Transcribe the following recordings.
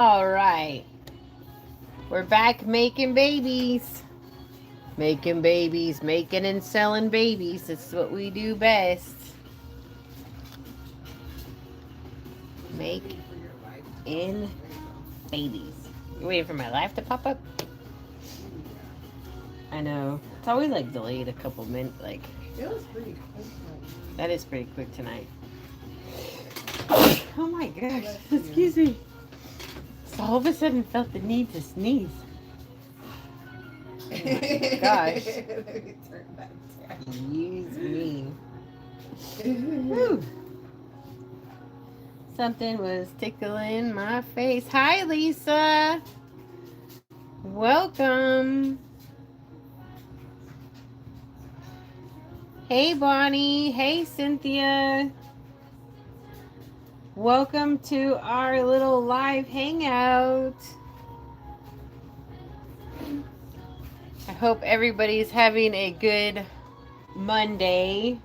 All right. We're back making babies. Making babies, making and selling babies. That's what we do best. Make in babies. You waiting for my life to pop up? I know. It's always like delayed a couple minutes. Like, It was pretty quick. that is pretty quick tonight. Oh my gosh. Excuse me. So all of a sudden felt the need to sneeze. Oh my gosh. Let me turn that down. Use me. Whew. Something was tickling my face. Hi, Lisa. Welcome. Hey, Bonnie. Hey, Cynthia. Welcome to our little live hangout. I hope everybody's having a good Monday.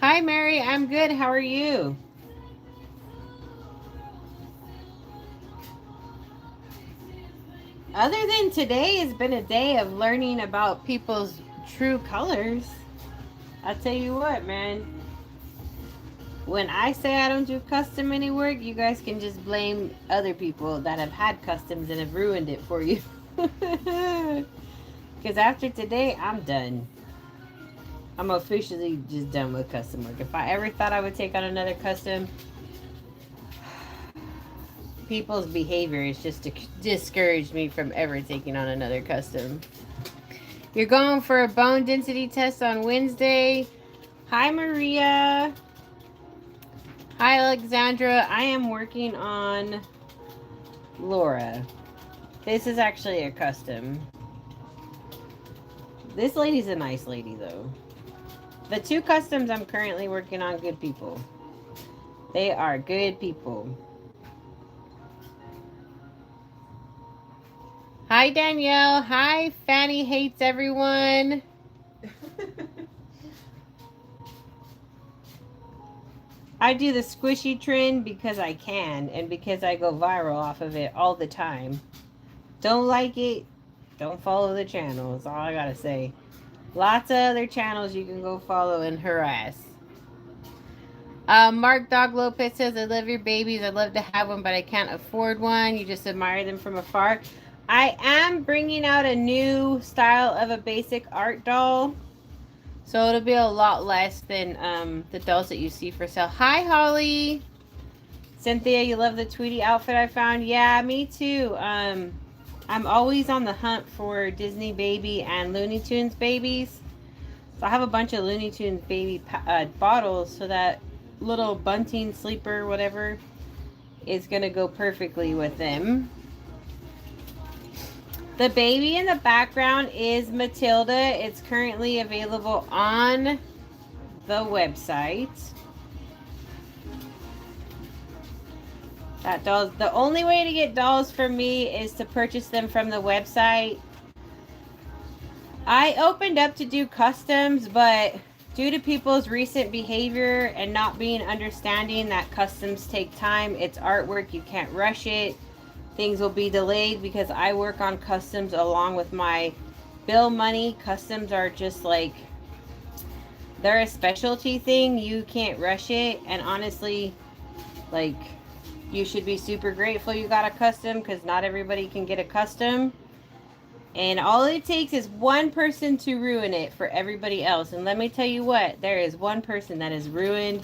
Hi, Mary. I'm good. How are you? Other than today has been a day of learning about people's true colors. I'll tell you what, man. When I say I don't do custom any work, you guys can just blame other people that have had customs and have ruined it for you. Because after today, I'm done. I'm officially just done with custom work. If I ever thought I would take on another custom, people's behavior is just to discourage me from ever taking on another custom. You're going for a bone density test on Wednesday. Hi, Maria. Hi, Alexandra. I am working on Laura. This is actually a custom. This lady's a nice lady, though. The two customs I'm currently working on, good people. They are good people. Hi, Danielle. Hi, Fanny hates everyone. I do the squishy trend because I can and because I go viral off of it all the time. Don't like it, don't follow the channel. That's all I gotta say. Lots of other channels you can go follow and harass. Mark Dog Lopez says, I love your babies. I'd love to have one, but I can't afford one. You just admire them from afar. I am bringing out a new style of a basic art doll. So it'll be a lot less than the dolls that you see for sale. Hi, Holly. Cynthia, you love the Tweety outfit I found? Yeah, me too. I'm always on the hunt for Disney baby and Looney Tunes babies. So I have a bunch of Looney Tunes baby bottles, so that little bunting sleeper, whatever, is going to go perfectly with them. The baby in the background is Matilda. It's currently available on the website. That dolls, the only way to get dolls from me is to purchase them from the website. I opened up to do customs, but due to people's recent behavior and not being understanding that customs take time, it's artwork, you can't rush it. Things will be delayed because I work on customs along with my bill money. Customs are just like, they're a specialty thing. You can't rush it. And honestly, like, you should be super grateful you got a custom because not everybody can get a custom. And all it takes is one person to ruin it for everybody else. And let me tell you what, there is one person that has ruined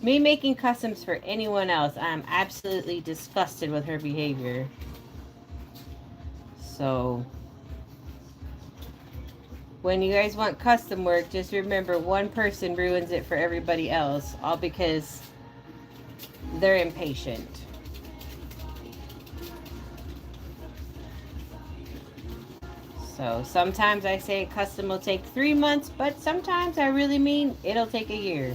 me making customs for anyone else. I'm absolutely disgusted with her behavior. So, when you guys want custom work, just remember one person ruins it for everybody else, all because they're impatient. So sometimes I say custom will take 3 months, but sometimes I really mean it'll take a year.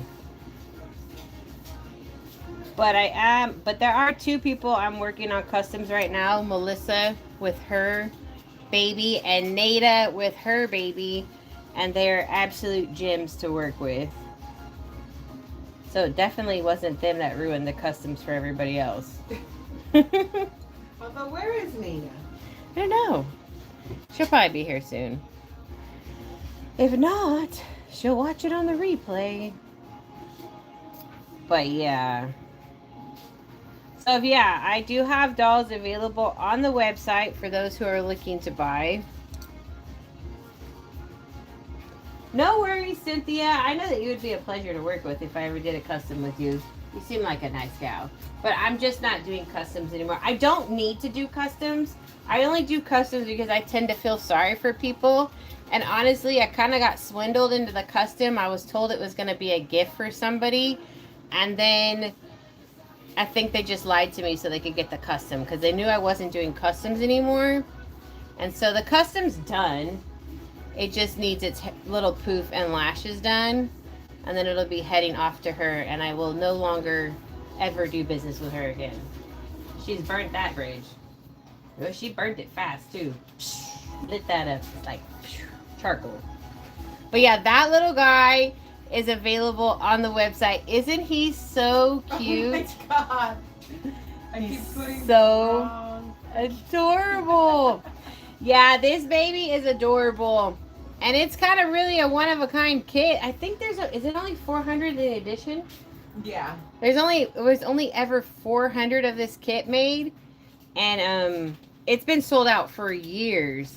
But there are two people I'm working on customs right now. Melissa with her baby and Nada with her baby. And they're absolute gems to work with. So it definitely wasn't them that ruined the customs for everybody else. Although, where is Nina? I don't know. She'll probably be here soon. If not, she'll watch it on the replay. But yeah. So yeah, I do have dolls available on the website for those who are looking to buy. No worries, Cynthia. I know that you would be a pleasure to work with if I ever did a custom with you. You seem like a nice gal. But I'm just not doing customs anymore. I don't need to do customs. I only do customs because I tend to feel sorry for people. And honestly, I kind of got swindled into the custom. I was told it was going to be a gift for somebody. And then I think they just lied to me so they could get the custom. Because they knew I wasn't doing customs anymore. And so the custom's done. It just needs its little poof and lashes done. And then it'll be heading off to her. And I will no longer ever do business with her again. She's burnt that bridge. Well, she burnt it fast too. Lit that up like charcoal. But yeah, that little guy is available on the website. Isn't he so cute? Oh my god. I keep He's putting so wrong. adorable. Yeah, this baby is adorable. And it's kind of really a one-of-a-kind kit. I think is it only 400 in the edition? Yeah. It was only ever 400 of this kit made. And it's been sold out for years.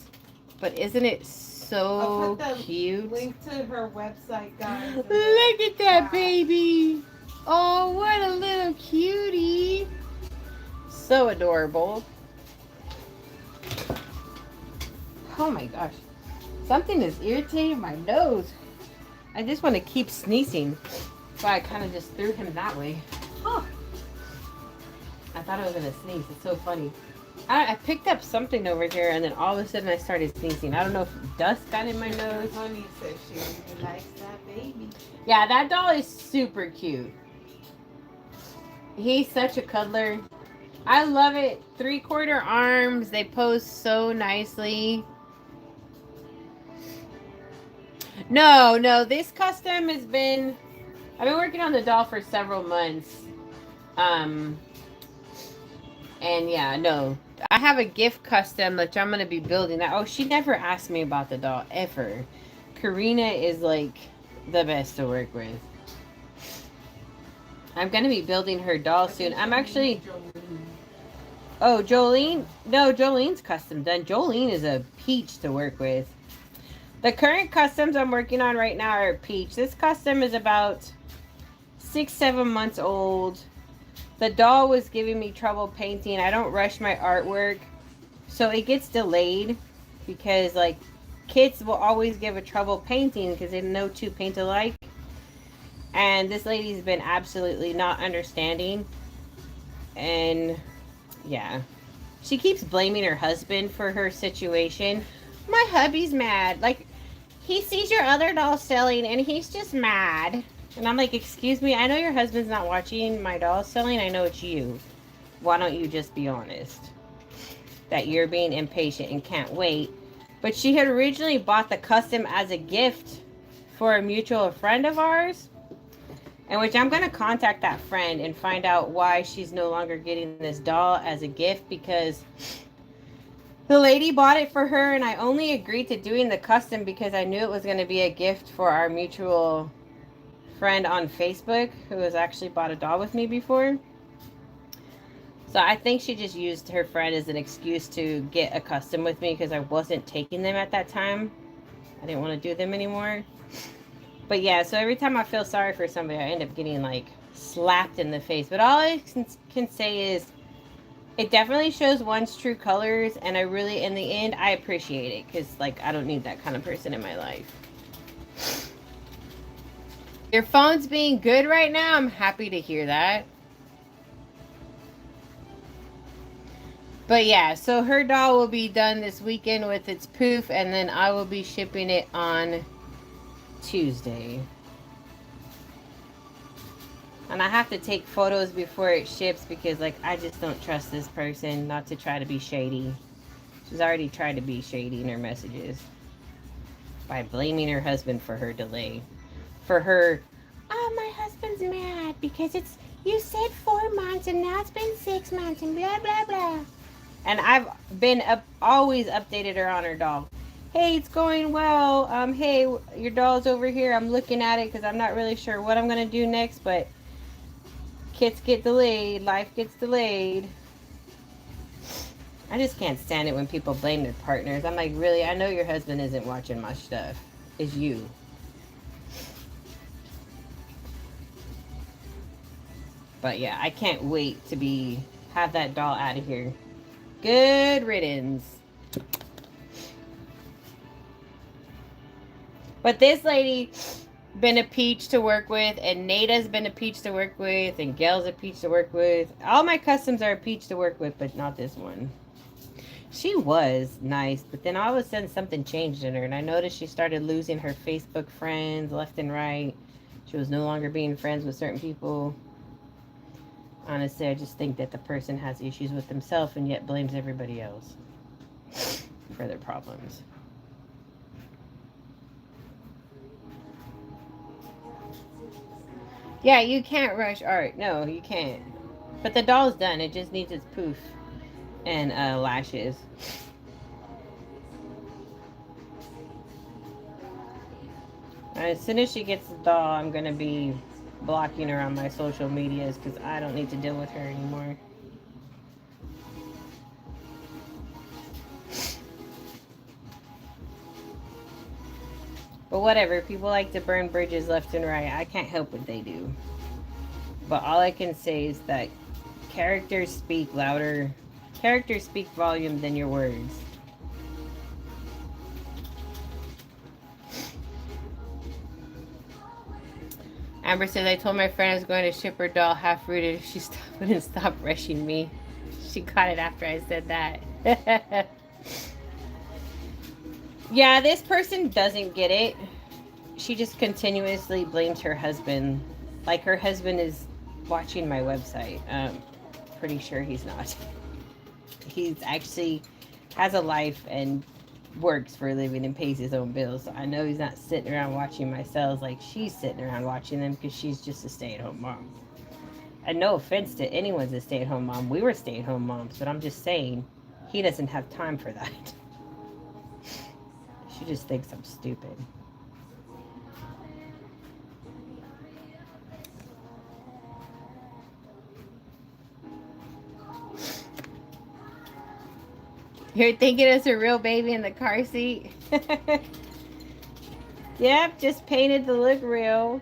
But isn't it so cute? Link to her website, guys. Look at that baby. Oh, what a little cutie. So adorable. Oh my gosh. Something is irritating my nose. I just want to keep sneezing. So I kind of just threw him that way. Oh. I thought I was going to sneeze. It's so funny. I picked up something over here and then all of a sudden I started sneezing. I don't know if dust got in my nose. Honey said she really likes that baby. Yeah, that doll is super cute. He's such a cuddler. I love it. 3/4 arms. They pose so nicely. No, this custom has been... I've been working on the doll for several months. And yeah, no. I have a gift custom which I'm going to be building. That. Oh, she never asked me about the doll, ever. Karina is like the best to work with. I'm going to be building her doll soon. I'm actually... Oh, Jolene? No, Jolene's custom done. Jolene is a peach to work with. The current customs I'm working on right now are peach. This custom is about 6-7 months old. The doll was giving me trouble painting. I don't rush my artwork, so it gets delayed because like kids will always give a trouble painting because they know two paint alike. And this lady's been absolutely not understanding. And yeah, she keeps blaming her husband for her situation. My hubby's mad. Like, he sees your other doll selling and he's just mad. And I'm like, excuse me, I know your husband's not watching my doll selling. I know it's you. Why don't you just be honest? That you're being impatient and can't wait. But she had originally bought the custom as a gift for a mutual friend of ours. And which I'm going to contact that friend and find out why she's no longer getting this doll as a gift. Because the lady bought it for her and I only agreed to doing the custom because I knew it was going to be a gift for our mutual friend on Facebook who has actually bought a doll with me before. So I think she just used her friend as an excuse to get a custom with me because I wasn't taking them at that time. I didn't want to do them anymore. But yeah, so every time I feel sorry for somebody, I end up getting like slapped in the face. But all I can say is it definitely shows one's true colors. And I really, in the end, I appreciate it because like I don't need that kind of person in my life. Your phone's being good right now. I'm happy to hear that. But yeah, so her doll will be done this weekend with its poof. And then I will be shipping it on Tuesday. And I have to take photos before it ships because, like, I just don't trust this person not to try to be shady. She's already tried to be shady in her messages by blaming her husband for her delay. For her, oh, my husband's mad because you said 4 months and now it's been 6 months and blah, blah, blah. And I've been always updated her on her doll. Hey, it's going well. Hey, your doll's over here. I'm looking at it because I'm not really sure what I'm going to do next, but kits get delayed. Life gets delayed. I just can't stand it when people blame their partners. I'm like, really? I know your husband isn't watching my stuff. It's you. But yeah, I can't wait to have that doll out of here. Good riddance. But this lady been a peach to work with, and Nada's been a peach to work with, and Gail's a peach to work with. All my customs are a peach to work with, but not this one. She was nice, but then all of a sudden something changed in her, and I noticed she started losing her Facebook friends left and right. She was no longer being friends with certain people. Honestly, I just think that the person has issues with themselves and yet blames everybody else for their problems. Yeah, you can't rush art. No, you can't. But the doll's done. It just needs its poof and lashes. As soon as she gets the doll, I'm going to be blocking her on my social medias because I don't need to deal with her anymore. But whatever, people like to burn bridges left and right. I can't help what they do. But all I can say is that characters speak volume than your words. Amber says, I told my friend I was going to ship her doll half rooted if she wouldn't stop rushing me. She got it after I said that. Yeah, this person doesn't get it. She just continuously blames her husband. Like her husband is watching my website. Pretty sure he's not. He's actually has a life and works for a living and pays his own bills. So I know he's not sitting around watching my sales like she's sitting around watching them because she's just a stay-at-home mom. And no offense to anyone's a stay-at-home mom. We were stay-at-home moms, but I'm just saying he doesn't have time for that. She just thinks I'm stupid. You're thinking it's a real baby in the car seat? Yep, just painted to look real.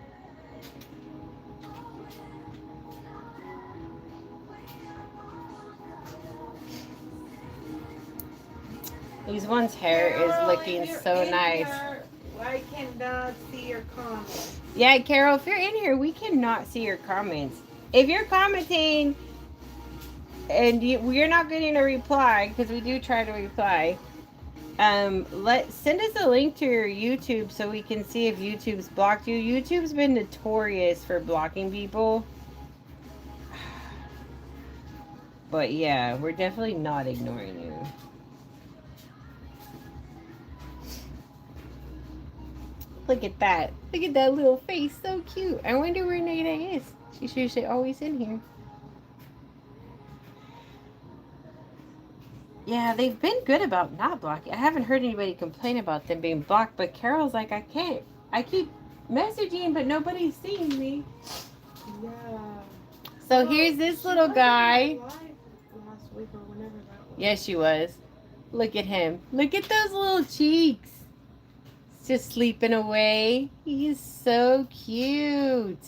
These one's hair is looking so nice. I cannot see your comments. Yeah, Carol, if you're in here, we cannot see your comments. If you're commenting and we're not getting a reply, because we do try to reply, send us a link to your YouTube so we can see if YouTube's blocked you. YouTube's been notorious for blocking people. But yeah, we're definitely not ignoring you. Look at that. Look at that little face. So cute. I wonder where Nada is. She's usually always in here. Yeah, they've been good about not blocking. I haven't heard anybody complain about them being blocked, but Carol's like, I can't. I keep messaging, but nobody's seeing me. Yeah. So here's this little guy. Last week or whenever that was. Yes, she was. Look at him. Look at those little cheeks. Just sleeping away. He's so cute.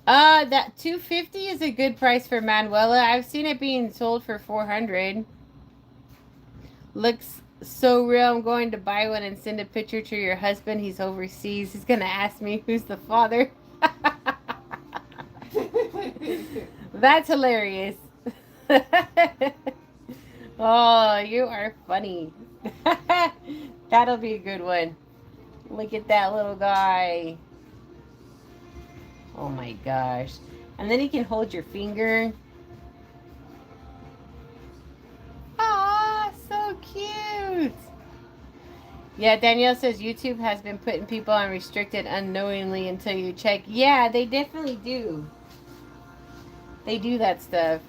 That $250 is a good price for Manuela. I've seen it being sold for $400. Looks so real. I'm going to buy one and send a picture to your husband. He's overseas. He's gonna ask me who's the father. That's hilarious. Oh, you are funny. That'll be a good one. Look at that little guy. Oh my gosh. And then he can hold your finger. Ah, so cute. Yeah, Danielle says YouTube has been putting people on restricted unknowingly until you check. Yeah, they definitely do. They do that stuff.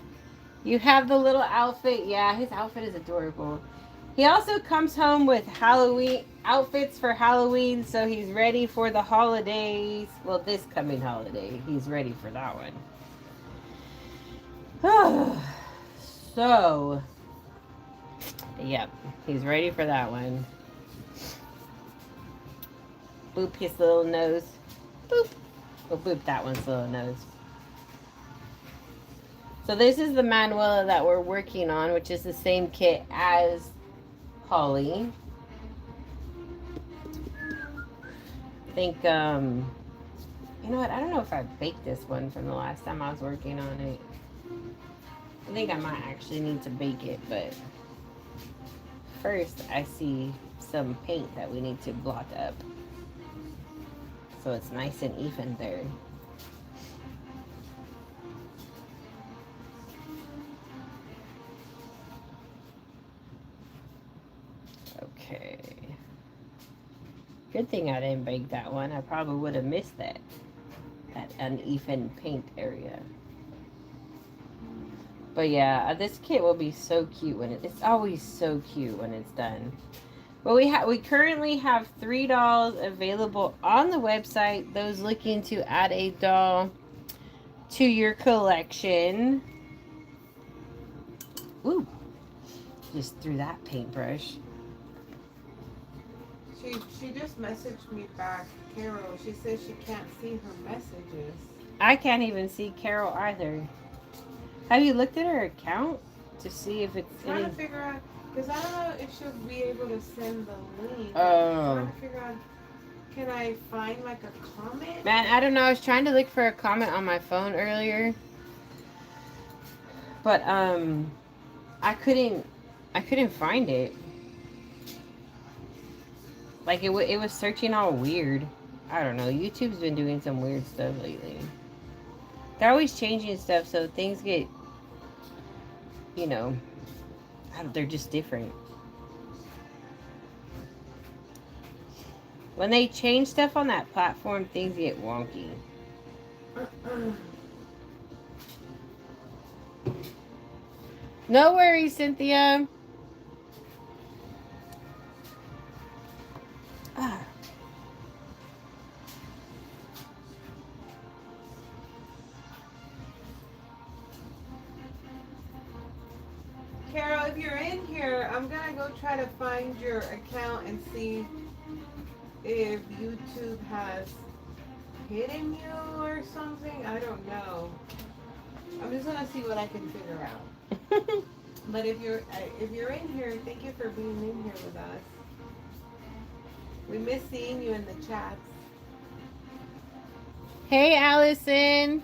You have the little outfit. Yeah, his outfit is adorable. He also comes home with Halloween outfits for Halloween, so he's ready for the holidays. Well, this coming holiday, he's ready for that one. So, yep, he's ready for that one. Boop his little nose. Boop. We'll boop that one's little nose. So this is the Manuela that we're working on, which is the same kit as Holly. I think, you know what? I don't know if I baked this one from the last time I was working on it. I think I might actually need to bake it, but first I see some paint that we need to blot up. So it's nice and even there. Okay. Good thing I didn't bake that one. I probably would have missed that uneven paint area. But yeah, this kit will be so cute when it's always so cute when it's done. But we currently have 3 dolls available on the website. Those looking to add a doll to your collection. Ooh, just threw that paintbrush. She just messaged me back, Carol. She says she can't see her messages. I can't even see Carol either. Have you looked at her account to see if it's I'm trying to figure out, because I don't know if she'll be able to send the link. Oh. I'm trying to figure out, can I find like a comment? Man, I don't know. I was trying to look for a comment on my phone earlier. But I couldn't find it. Like it was searching all weird. I don't know. YouTube's been doing some weird stuff lately. They're always changing stuff, so things get, you know, they're just different. When they change stuff on that platform, things get wonky. No worries, Cynthia. Ah. Carol, if you're in here, I'm gonna go try to find your account and see if YouTube has hidden you or something. I don't know. I'm just gonna see what I can figure out. But if you're in here, thank you for being in here with us. We miss seeing you in the chats. Hey, Allison.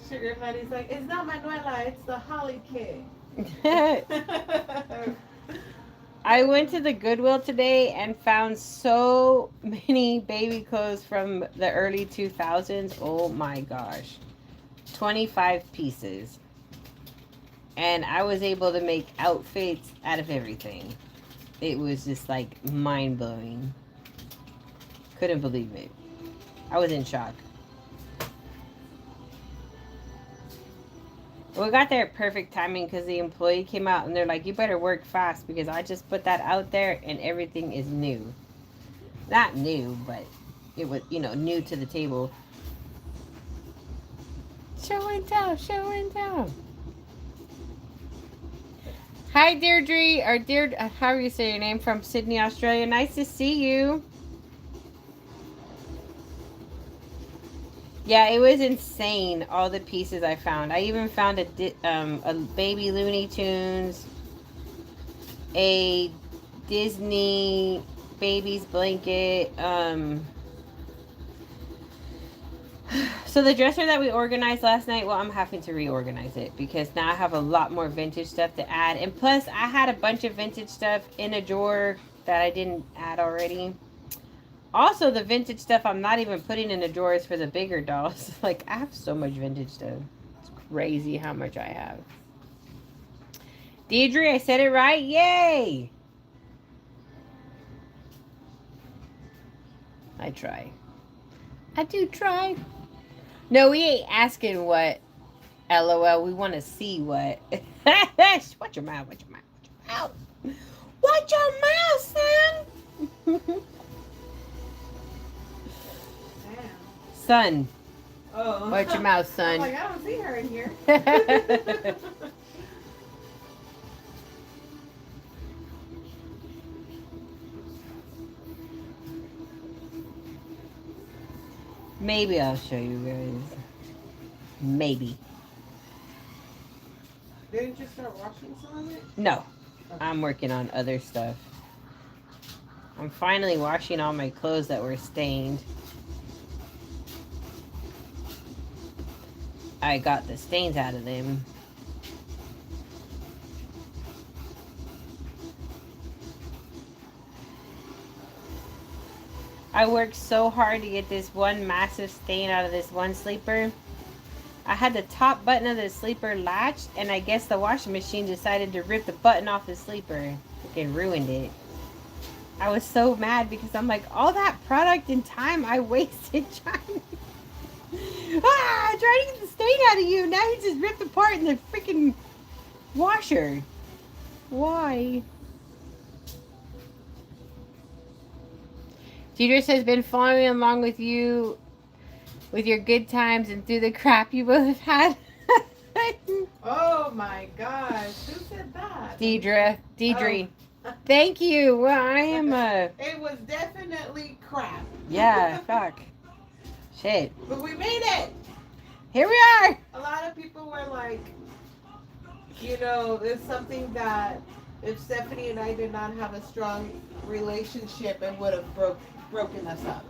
Sugar Honey's like, it's not Manuela, it's the Holly kid. I went to the Goodwill today and found so many baby clothes from the early 2000s. Oh my gosh. 25 pieces. And I was able to make outfits out of everything. It was just like mind-blowing. Couldn't believe it. I was in shock. We got there at perfect timing because the employee came out and they're like, you better work fast because I just put that out there and everything is new. Not new, but it was, you know, new to the table. Show and tell, show and tell. Hi, Deirdre, or Deirdre, how do you say your name, from Sydney, Australia? Nice to see you. Yeah, it was insane, all the pieces I found. I even found a baby Looney Tunes, a Disney baby's blanket. So So the dresser that we organized last night, well, I'm having to reorganize it because now I have a lot more vintage stuff to add. And plus, I had a bunch of vintage stuff in a drawer that I didn't add already. Also, the vintage stuff I'm not even putting in the drawers for the bigger dolls. Like, I have so much vintage stuff. It's crazy how much I have. Deidre, I said it right. Yay! I try. I do try. No, we ain't asking what. LOL, we want to see what. Watch your mouth, watch your mouth, watch your mouth. Watch your mouth, son. Damn. Son. Oh. Watch your mouth, son. I'm like, I don't see her in here. Maybe I'll show you guys. Maybe. Didn't you start washing some of it? No. I'm working on other stuff. I'm finally washing all my clothes that were stained. I got the stains out of them. I worked so hard to get this one massive stain out of this one sleeper. I had the top button of the sleeper latched, and I guess the washing machine decided to rip the button off the sleeper. It ruined it. I was so mad because I'm like, all that product and time I wasted trying to get the stain out of you. Now you just ripped apart in the freaking washer. Why? Deidre says, been following along with you with your good times and through the crap you both had. Oh my gosh, who said that? Deidre. Oh. Thank you. Well, I am It was definitely crap. Yeah, fuck. Shit. But we made it. Here we are. A lot of people were like, you know, it's something that if Stephanie and I did not have a strong relationship, it would have broken us up.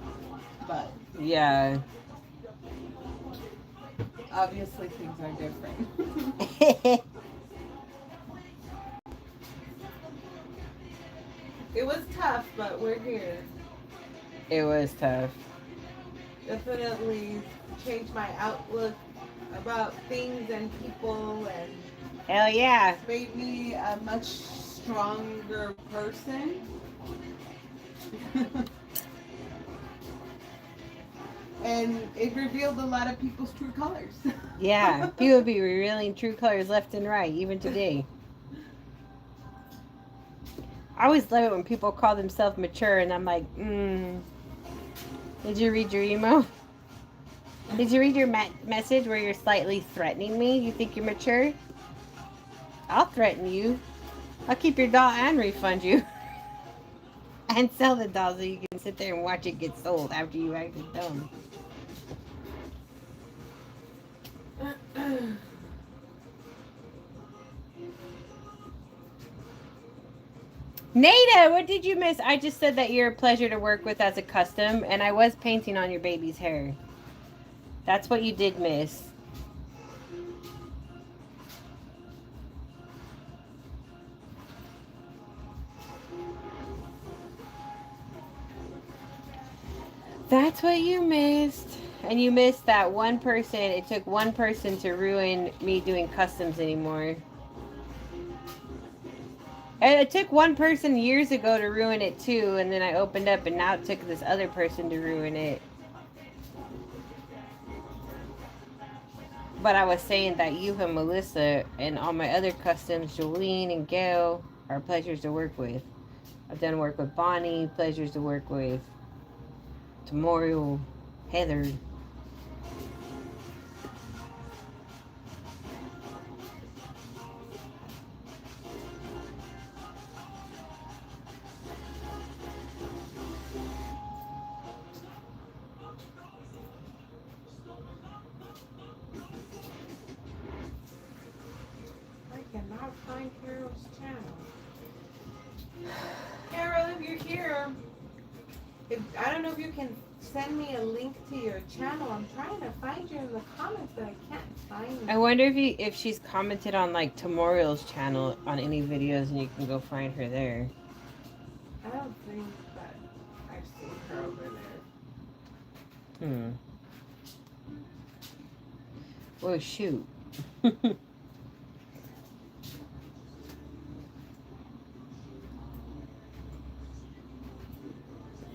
But Yeah. obviously things are different. It was tough, but we're here. It was tough. Definitely changed my outlook about things and people, and Hell yeah. made me a much stronger person. And it revealed a lot of people's true colors. Yeah. People be revealing true colors left and right, even today. I always love it when people call themselves mature, and I'm like, Did you read your email? Did you read your message where you're slightly threatening me? You think you're mature? I'll threaten you. I'll keep your doll and refund you. And sell the doll so you can sit there and watch it get sold after you acted dumb. Nada, what did you miss? I just said that you're a pleasure to work with as a custom, and I was painting on your baby's hair. That's what you did miss. That's what you missed. And you missed that one person. It took one person to ruin me doing customs anymore. And it took one person years ago to ruin it too, and then I opened up, and now it took this other person to ruin it. But I was saying that you and Melissa and all my other customs, Jolene and Gail, are pleasures to work with. I've done work with Bonnie, pleasures to work with Tamorial, Heather. I cannot find Carol's channel. Carol, if you're here, I don't know if you can send me a link to your channel. I'm trying to find you in the comments, but I can't find you. I wonder if she's commented on like Tamoriel's channel on any videos, and you can go find her there. I don't think that I've seen her over there. Hmm. Oh shoot.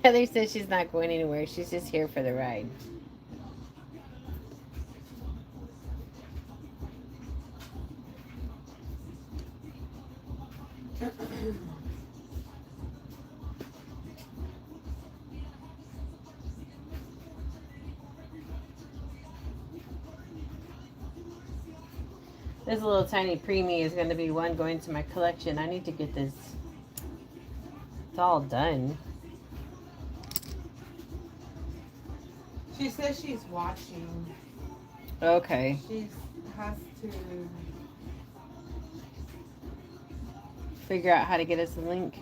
Heather says she's not going anywhere. She's just here for the ride. This little tiny preemie is going to be one going to my collection. I need to get this. It's all done. She says she's watching. Okay. She has to Figure out how to get us a link.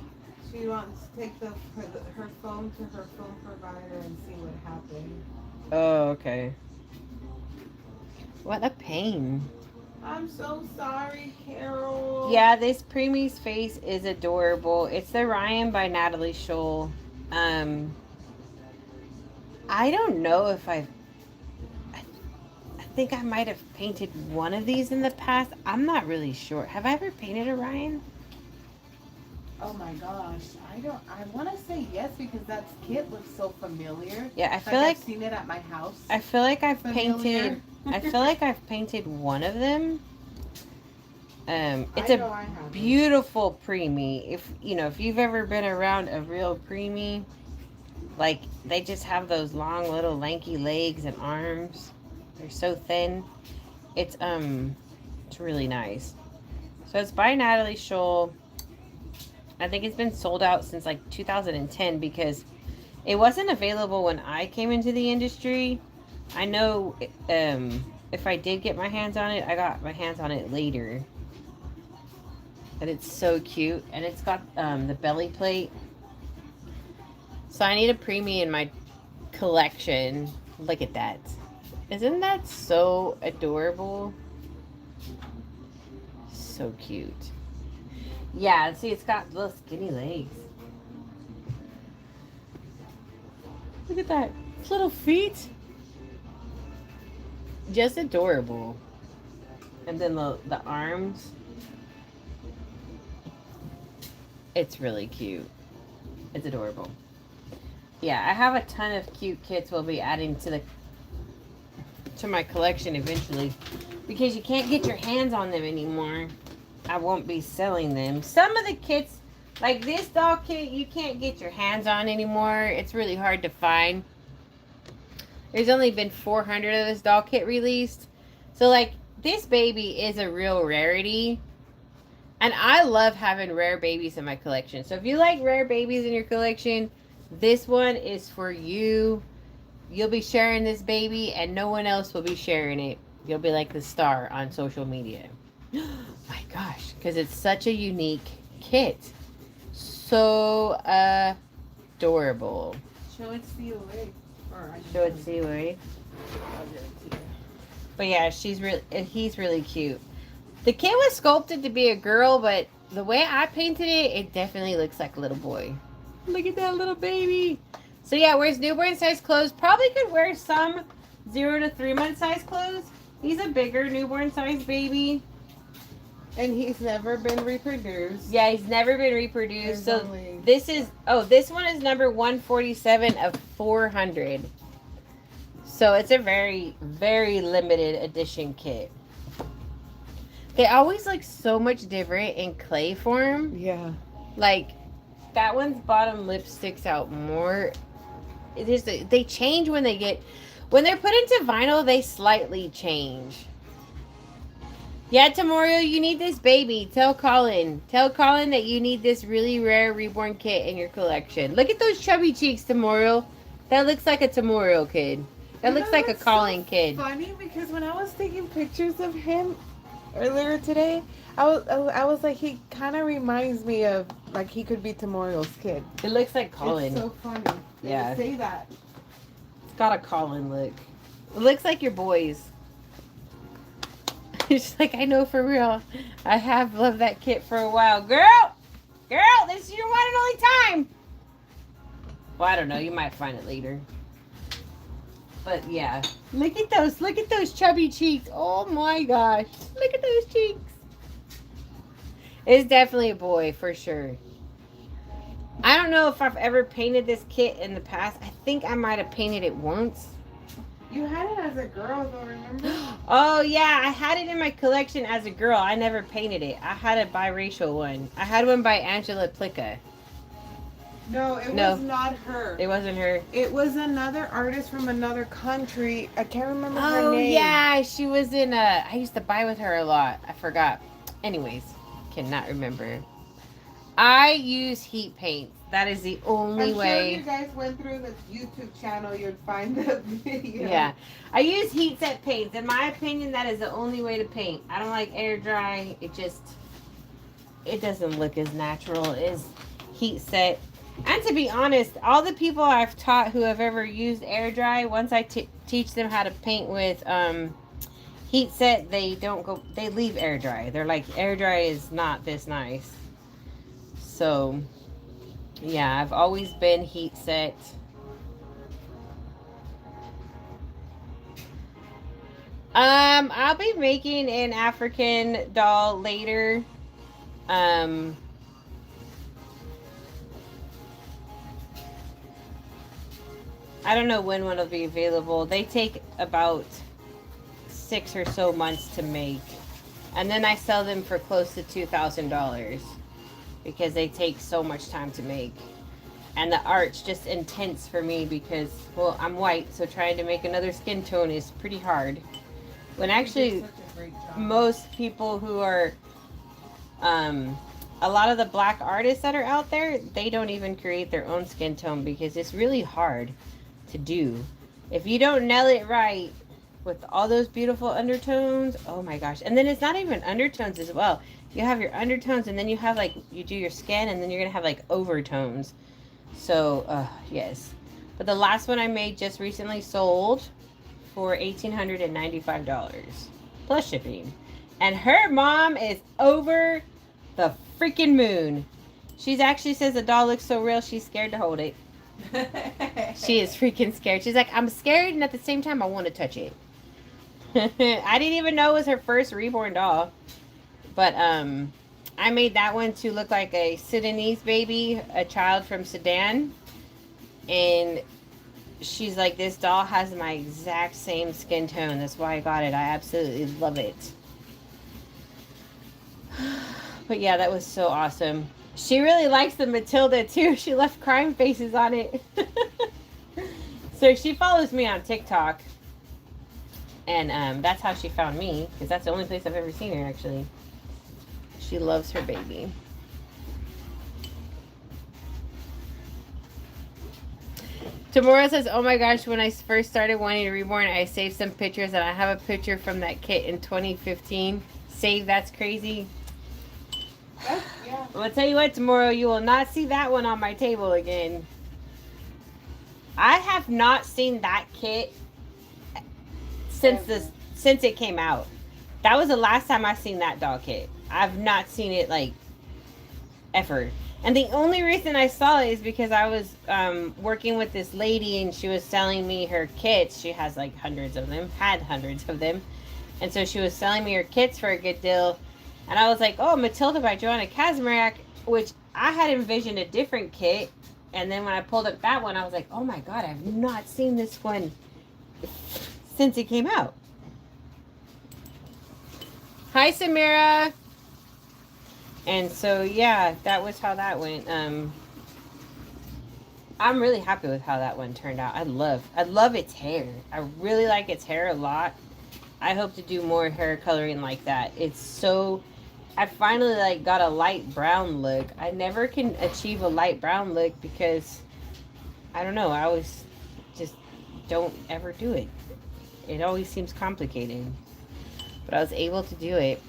She wants to take her phone to her phone provider and see what happened. Oh, okay. What a pain. I'm so sorry, Carol. Yeah, this preemie's face is adorable. It's the Ryan by Natalie Scholl. I don't know if I think I might have painted one of these in the past. I'm not really sure. Have I ever painted a Ryan? Oh my gosh. I want to say yes because that kit looks so familiar. Yeah, I feel like I've seen it at my house. I feel like I've Familiar. painted I feel like I've painted one of them. It's a beautiful preemie. If you've ever been around a real preemie, like they just have those long little lanky legs and arms. They're so thin. It's really nice. So it's by Natalie Scholl. I think it's been sold out since like 2010 because it wasn't available when I came into the industry. I know if I did get my hands on it, I got my hands on it later. But it's so cute. And it's got the belly plate. So I need a preemie in my collection. Look at that. Isn't that so adorable? So cute. Yeah, see, it's got little skinny legs. Look at that. Little feet. Just adorable. And then the arms. It's really cute. It's adorable. Yeah, I have a ton of cute kits we'll be adding to my collection eventually. Because you can't get your hands on them anymore. I won't be selling them. Some of the kits, like this doll kit, you can't get your hands on anymore. It's really hard to find. There's only been 400 of this doll kit released. So, like, this baby is a real rarity. And I love having rare babies in my collection. So, if you like rare babies in your collection, this one is for you. You'll be sharing this baby, and no one else will be sharing it. You'll be like the star on social media. My gosh, because it's such a unique kit. So adorable. Show it to you away. Show it to you away. But yeah, he's really cute. The kit was sculpted to be a girl, but the way I painted it, it definitely looks like a little boy. Look at that little baby. So yeah, wears newborn size clothes. Probably could wear some 0 to 3 month size clothes. He's a bigger newborn size baby. And he's never been reproduced. Yeah, he's never been reproduced. This one is number 147 of 400. So it's a very, very limited edition kit. They always look so much different in clay form. Yeah. Like, that one's bottom lip sticks out more. They change when they're put into vinyl, they slightly change. Yeah, Tamorio, you need this baby. Tell Colin that you need this really rare reborn kit in your collection. Look at those chubby cheeks, Tamorio. That looks like a Tamorio kid. That looks like a Colin kid. Funny because when I was taking pictures of him earlier today, I was like, he kind of reminds me of, like, he could be Tamorio's kid. It looks like Colin. It's so funny. Yeah. Say that. got a Colin look. It looks like your boys. It's like, I know for real. I have loved that kit for a while. Girl, this is your one and only time. Well, I don't know. You might find it later. But yeah, look at those chubby cheeks. Oh my gosh, look at those cheeks. It's definitely a boy for sure. I don't know if I've ever painted this kit in the past. I think I might have painted it once. You had it as a girl though, remember? Oh yeah, I had it in my collection as a girl. I never painted it. I had a biracial one. I had one by Angela Plica. No, it was not her. It wasn't her. It was another artist from another country. I can't remember her Oh name. yeah, she was in I used to buy with her a lot. I forgot. Anyways, cannot remember. I use heat paints. That is the only way. I'm sure you guys went through the YouTube channel, you'd find the video. Yeah. I use heat set paints. In my opinion, that is the only way to paint. I don't like air dry. It doesn't look as natural as heat set. And to be honest, all the people I've taught who have ever used air dry, once I teach them how to paint with heat set, they leave air dry. They're like, air dry is not this nice. So, yeah, I've always been heat set. I'll be making an African doll later. I don't know when one will be available. They take about 6 or so months to make. And then I sell them for close to $2,000 because they take so much time to make. And the art's just intense for me because, well, I'm white, so trying to make another skin tone is pretty hard. When actually, most people who are, a lot of the black artists that are out there, they don't even create their own skin tone because it's really hard to do. If you don't nail it right with all those beautiful undertones, oh my gosh. And then it's not even undertones as well. You have your undertones and then you have like, you do your skin and then you're going to have like overtones. So, yes. But the last one I made just recently sold for $1,895 plus shipping. And her mom is over the freaking moon. She's actually says the doll looks so real, she's scared to hold it. She is freaking scared. She's like, I'm scared and at the same time I want to touch it. I didn't even know it was her first reborn doll. But I made that one to look like a Sudanese baby, a child from Sudan. And she's like, this doll has my exact same skin tone. That's why I got it. I absolutely love it. But yeah, that was so awesome. She really likes the Matilda too. She left crying faces on it. So she follows me on TikTok. And that's how she found me. Because that's the only place I've ever seen her actually. She loves her baby. Tamora says, oh my gosh, when I first started wanting to reborn, I saved some pictures and I have a picture from that kit in 2015. Save, that's crazy. Yeah. I'll tell you what, tomorrow you will not see that one on my table again. I have not seen that kit since it came out. That was the last time I seen that doll kit. I've not seen it like ever. And the only reason I saw it is because I was working with this lady and she was selling me her kits. She has like hundreds of them, had hundreds of them. And so she was selling me her kits for a good deal. And I was like, oh, Matilda by Joanna Kazmarek, which I had envisioned a different kit. And then when I pulled up that one, I was like, oh my God, I've not seen this one since it came out. Hi, Samira. And so, yeah, that was how that went. I'm really happy with how that one turned out. I love its hair. I really like its hair a lot. I hope to do more hair coloring like that. It's so... I finally like got a light brown look. I never can achieve a light brown look because I don't know. I always just don't ever do it. It always seems complicated. But I was able to do it.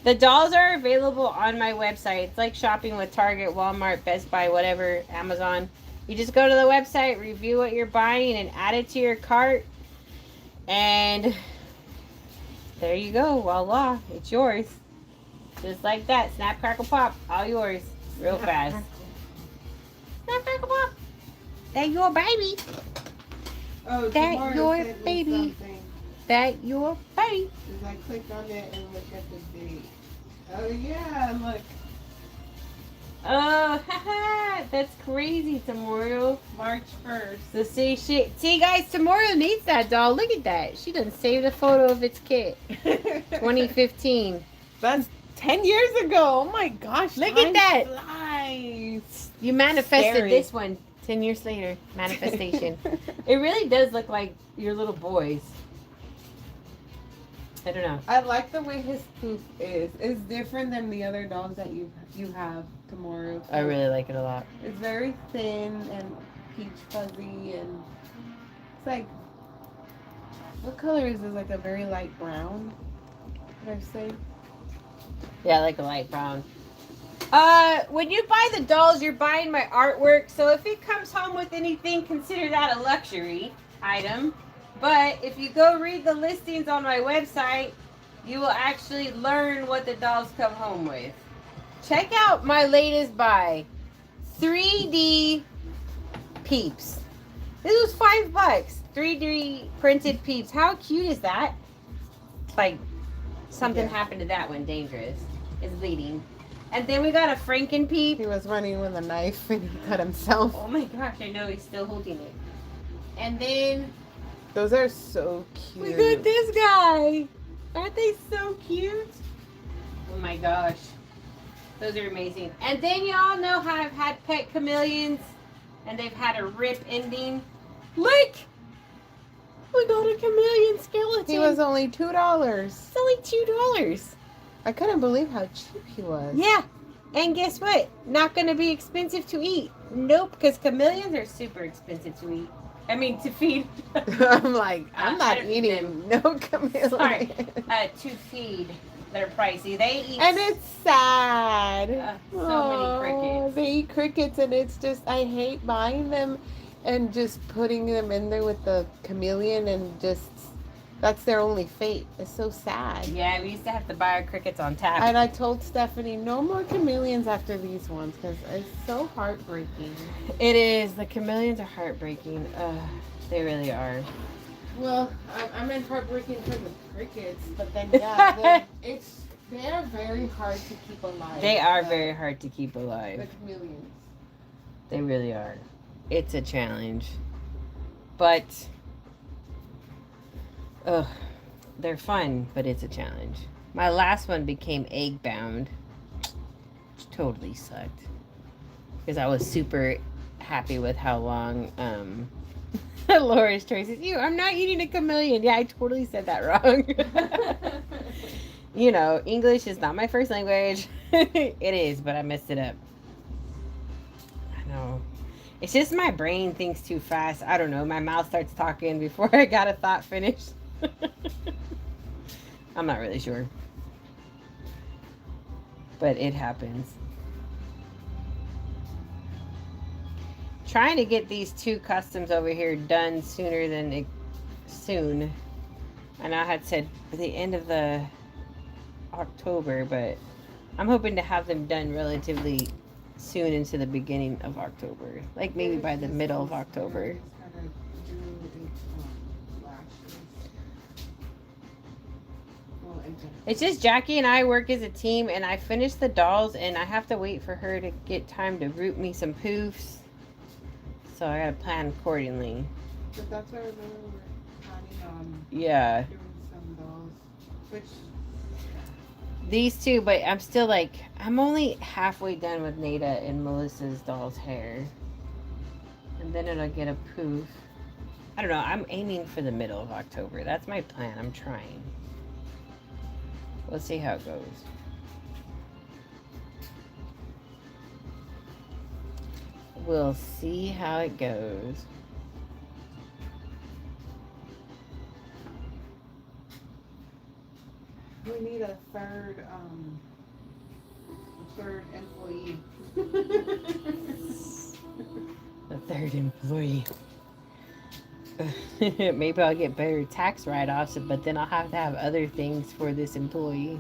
The dolls are available on my website. It's like shopping with Target, Walmart, Best Buy, whatever, Amazon. You just go to the website, review what you're buying, and add it to your cart. And there you go. Voila. It's yours. Just like that. Snap, crackle, pop. All yours. Real fast. Snap, crackle, pop. That your baby. Oh, That Tamara your sent me baby. something. That your baby. As I click on it and look at the date. Oh yeah, look. Oh, haha. That's crazy, Tomorrow. March 1st. So see guys, Tomorrow needs that doll. Look at that. She done saved a photo of its kit. 2015. That's 10 years ago. Oh my gosh. Look at that. Flies. You manifested Scary. this one 10 years later. Manifestation. It really does look like your little boys. I don't know. I like the way his poof is. It's different than the other dolls that you have tomorrow. I really like it a lot. It's very thin and peach fuzzy and it's like, what color is this? Like a very light brown, would I say? Yeah, I like a light brown. When you buy the dolls, you're buying my artwork. So if it comes home with anything, consider that a luxury item. But if you go read the listings on my website, you will actually learn what the dolls come home with. Check out my latest buy, 3D Peeps. This was $5. 3D printed Peeps. How cute is that? Like, something happened to that one. Dangerous. It's bleeding. And then we got a Franken Peep. He was running with a knife and he cut himself. Oh my gosh, I know he's still holding it. And then Those are so cute. we got this guy. Aren't they so cute? Oh my gosh. Those are amazing. And then y'all know how I've had pet chameleons and they've had a rip ending. Look! We got a chameleon skeleton. He was only $2. It's only $2. I couldn't believe how cheap he was. Yeah. And guess what? Not going to be expensive to eat. Nope, because chameleons are super expensive to eat. I mean, to feed. I'm like, I'm I not don't eating no chameleon. Sorry. To feed. They're pricey. They eat. And it's sad. So many crickets. They eat crickets, and it's just, I hate buying them and just putting them in there with the chameleon, and just, that's their only fate. It's so sad. Yeah, we used to have to buy our crickets on tap. And I told Stephanie, no more chameleons after these ones, because it's so heartbreaking. It is. The chameleons are heartbreaking. They really are. Well, I meant heartbreaking because of crickets, but then yeah, they're very hard to keep alive. They are very hard to keep The alive. chameleons. They really are. It's a challenge. But, they're fun, but it's a challenge. My last one became egg bound. Which totally sucked. Because I was super happy with how long, Laura's choice is, I'm not eating a chameleon. Yeah, I totally said that wrong. You know, English is not my first language. It is, but I messed it up. I know. It's just my brain thinks too fast. I don't know. My mouth starts talking before I got a thought finished. I'm not really sure. But it happens. Trying to get these 2 customs over here done sooner than soon. I know I had said the end of the October, but I'm hoping to have them done relatively soon into the beginning of October. Like maybe by the middle of October. It's just Jackie and I work as a team, and I finished the dolls, and I have to wait for her to get time to root me some poofs. So I gotta plan accordingly. But that's why I remember we were planning on Yeah. doing some dolls. Which, These 2, but I'm still like, I'm only halfway done with Nada and Melissa's doll's hair. And then it'll get a poof. I don't know, I'm aiming for the middle of October. That's my plan, I'm trying. We'll see how it goes. We'll see how it goes. we need a third employee. The third employee. Maybe I'll get better tax write-offs, but then I'll have to have other things for this employee.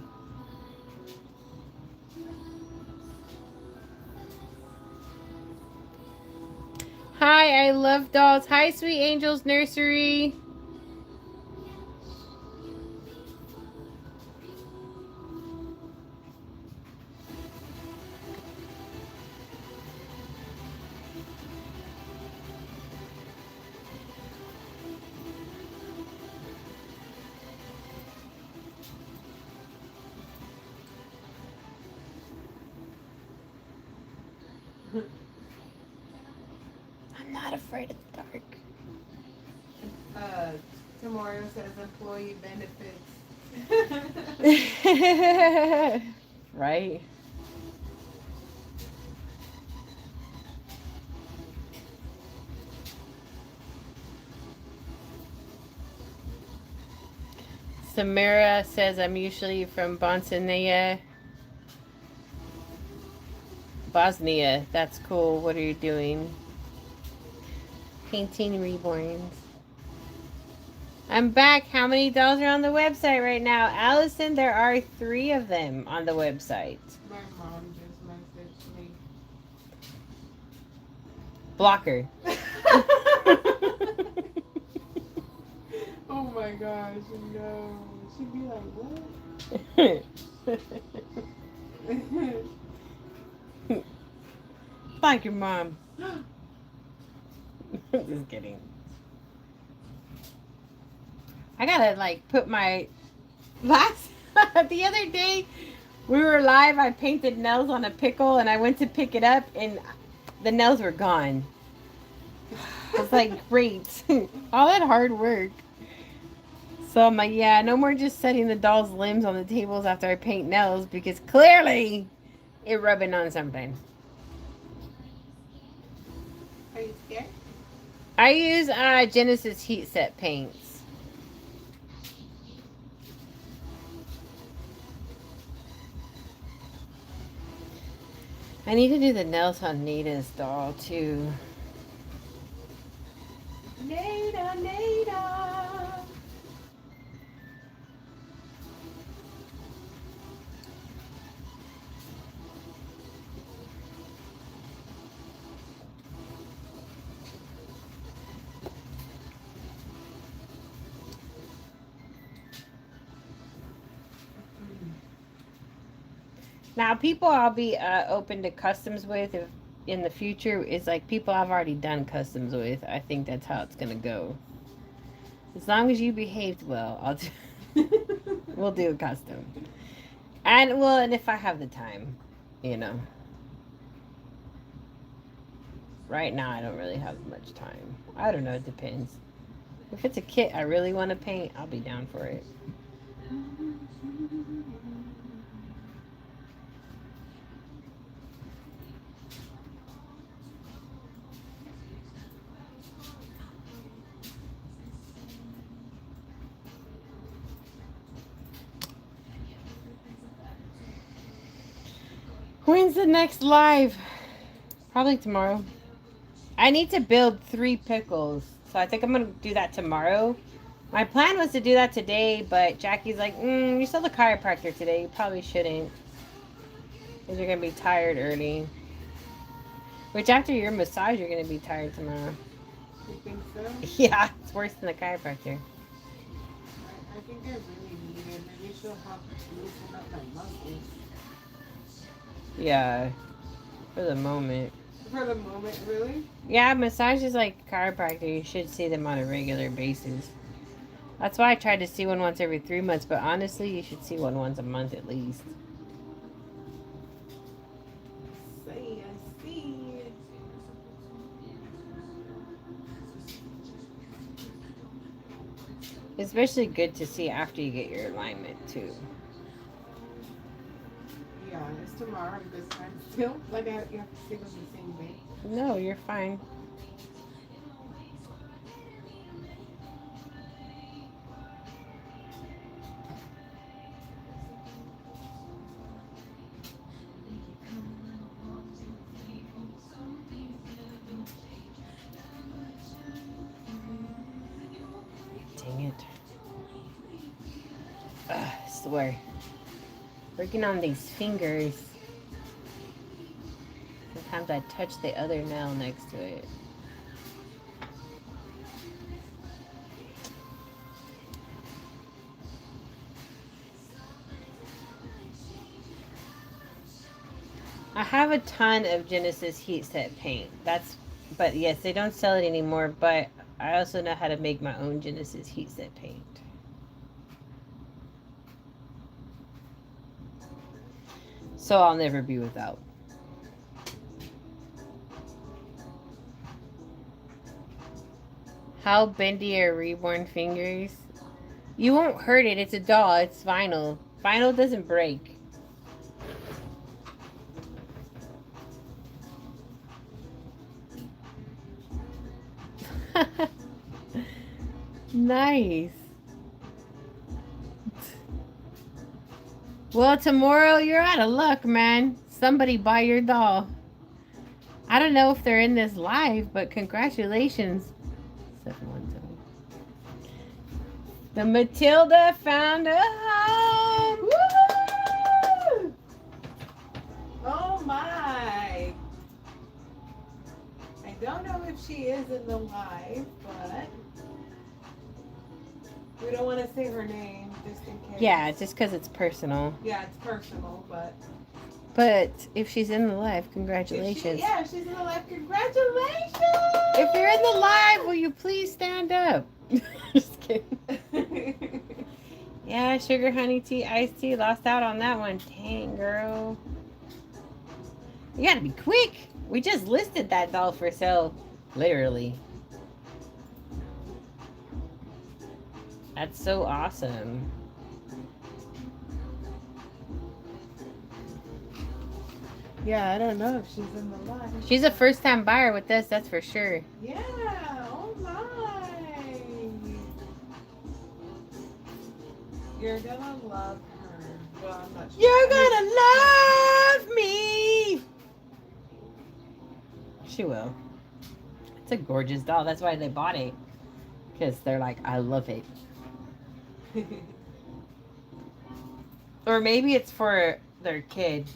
Hi, I love dolls. Hi, Sweet Angels Nursery. I'm not afraid of the dark. Tomorrow says employee benefits. Right? Samara says I'm usually from Bosnia. Bosnia. That's cool. What are you doing? Painting reborns. I'm back. How many dolls are on the website right now? Allison, there are 3 of them on the website. My mom just messaged me. Block her. Oh my gosh, no. She'd be like, what? Like your mom. Just kidding. I gotta like put my last the other day we were live. I painted nails on a pickle and I went to pick it up and the nails were gone. I was like, great. All that hard work. So I'm like, yeah, no more just setting the doll's limbs on the tables after I paint nails because clearly it rubbing on something. Are you scared? I use Genesis heat set paints. I need to do the nails on Nada's doll too. Nada, Nada. Now, people I'll be open to customs with if in the future is like people I've already done customs with. I think that's how it's gonna go. As long as you behaved well, we'll do a custom. And if I have the time, you know. Right now, I don't really have much time. I don't know. It depends. If it's a kit I really want to paint, I'll be down for it. When's the next live? Probably tomorrow. I need to build 3 pickles, so I think I'm gonna do that tomorrow. My plan was to do that today, but Jackie's like, you're still the chiropractor today. You probably shouldn't, because you're gonna be tired early. Which after your massage, you're gonna be tired tomorrow. You think so? Yeah, it's worse than the chiropractor. I think I really need it. Maybe she'll help loosen up my muscles. Yeah, for the moment. For the moment, really? Yeah, massage is like chiropractor. You should see them on a regular basis. That's why I tried to see one once every 3 months, but honestly, you should see one once a month at least. I see. Especially good to see after you get your alignment too. Yeah, it's tomorrow this time. Still, like you have to sleep on the same day. No, you're fine. swear. Working on these fingers. Sometimes I touch the other nail next to it. I have a ton of Genesis heat set paint. But yes, they don't sell it anymore, but I also know how to make my own Genesis heat set paint. So I'll never be without. How bendy are reborn fingers? You won't hurt it. It's a doll. It's vinyl. Vinyl doesn't break. Nice. Well, tomorrow you're out of luck, man. Somebody buy your doll. I don't know if they're in this live, but congratulations. 717. The Matilda found a home. Woo! Oh my! I don't know if she is in the live, but we don't want to say her name just in case. Yeah, just because it's personal. Yeah, it's personal, but. But if she's in the live, congratulations. If she's in the live, congratulations! If you're in the live, will you please stand up? Just kidding. Yeah, sugar, honey tea, iced tea. Lost out on that one. Dang, girl. You gotta be quick. We just listed that doll for sale. Literally. That's so awesome. Yeah, I don't know if she's in the live. She's a first-time buyer with us, that's for sure. Yeah, oh my. You're gonna love her. Well, I'm not sure. You're gonna love me! She will. It's a gorgeous doll. That's why they bought it. Because they're like, I love it. Or maybe it's for their kid.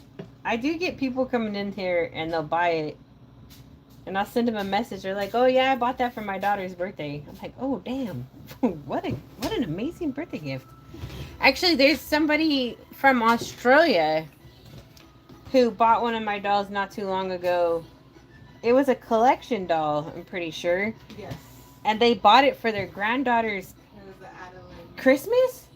I do get people coming in here and they'll buy it. And I'll send them a message. They're like, oh yeah, I bought that for my daughter's birthday. I'm like, oh damn. What an amazing birthday gift. Actually, there's somebody from Australia who bought one of my dolls not too long ago. It was a collection doll, I'm pretty sure. Yes. And they bought it for their granddaughter's It was the Adeline. Christmas?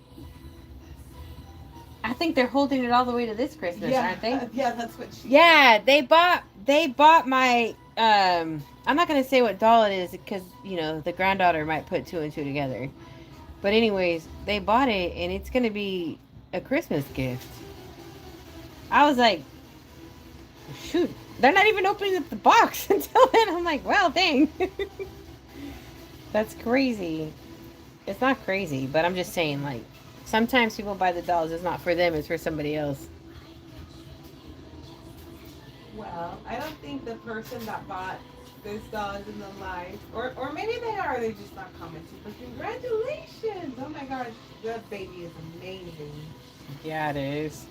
I think they're holding it all the way to this Christmas, aren't they? Yeah, that's what she Yeah, they bought my I'm not gonna say what doll it is because, you know, the granddaughter might put two and two together. But anyways, they bought it and it's gonna be a Christmas gift. I was like, shoot, they're not even opening up the box until then. I'm like, well, dang. That's crazy. It's not crazy, but I'm just saying, like, sometimes people buy the dolls. It's not for them. It's for somebody else. Well, I don't think the person that bought this doll is in the live. Or maybe they are. They're just not commenting. But congratulations. Oh my gosh. That baby is amazing. Yeah, it is.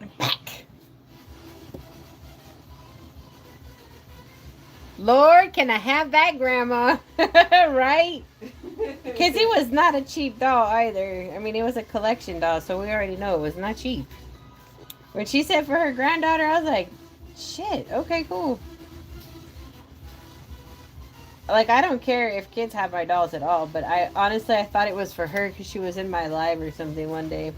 I'm back. Lord, can I have that, Grandma? Right? Because it was not a cheap doll either. I mean, it was a collection doll, so we already know it was not cheap. When she said for her granddaughter, I was like, shit, okay, cool. Like, I don't care if kids have my dolls at all, but I thought it was for her because she was in my live or something one day.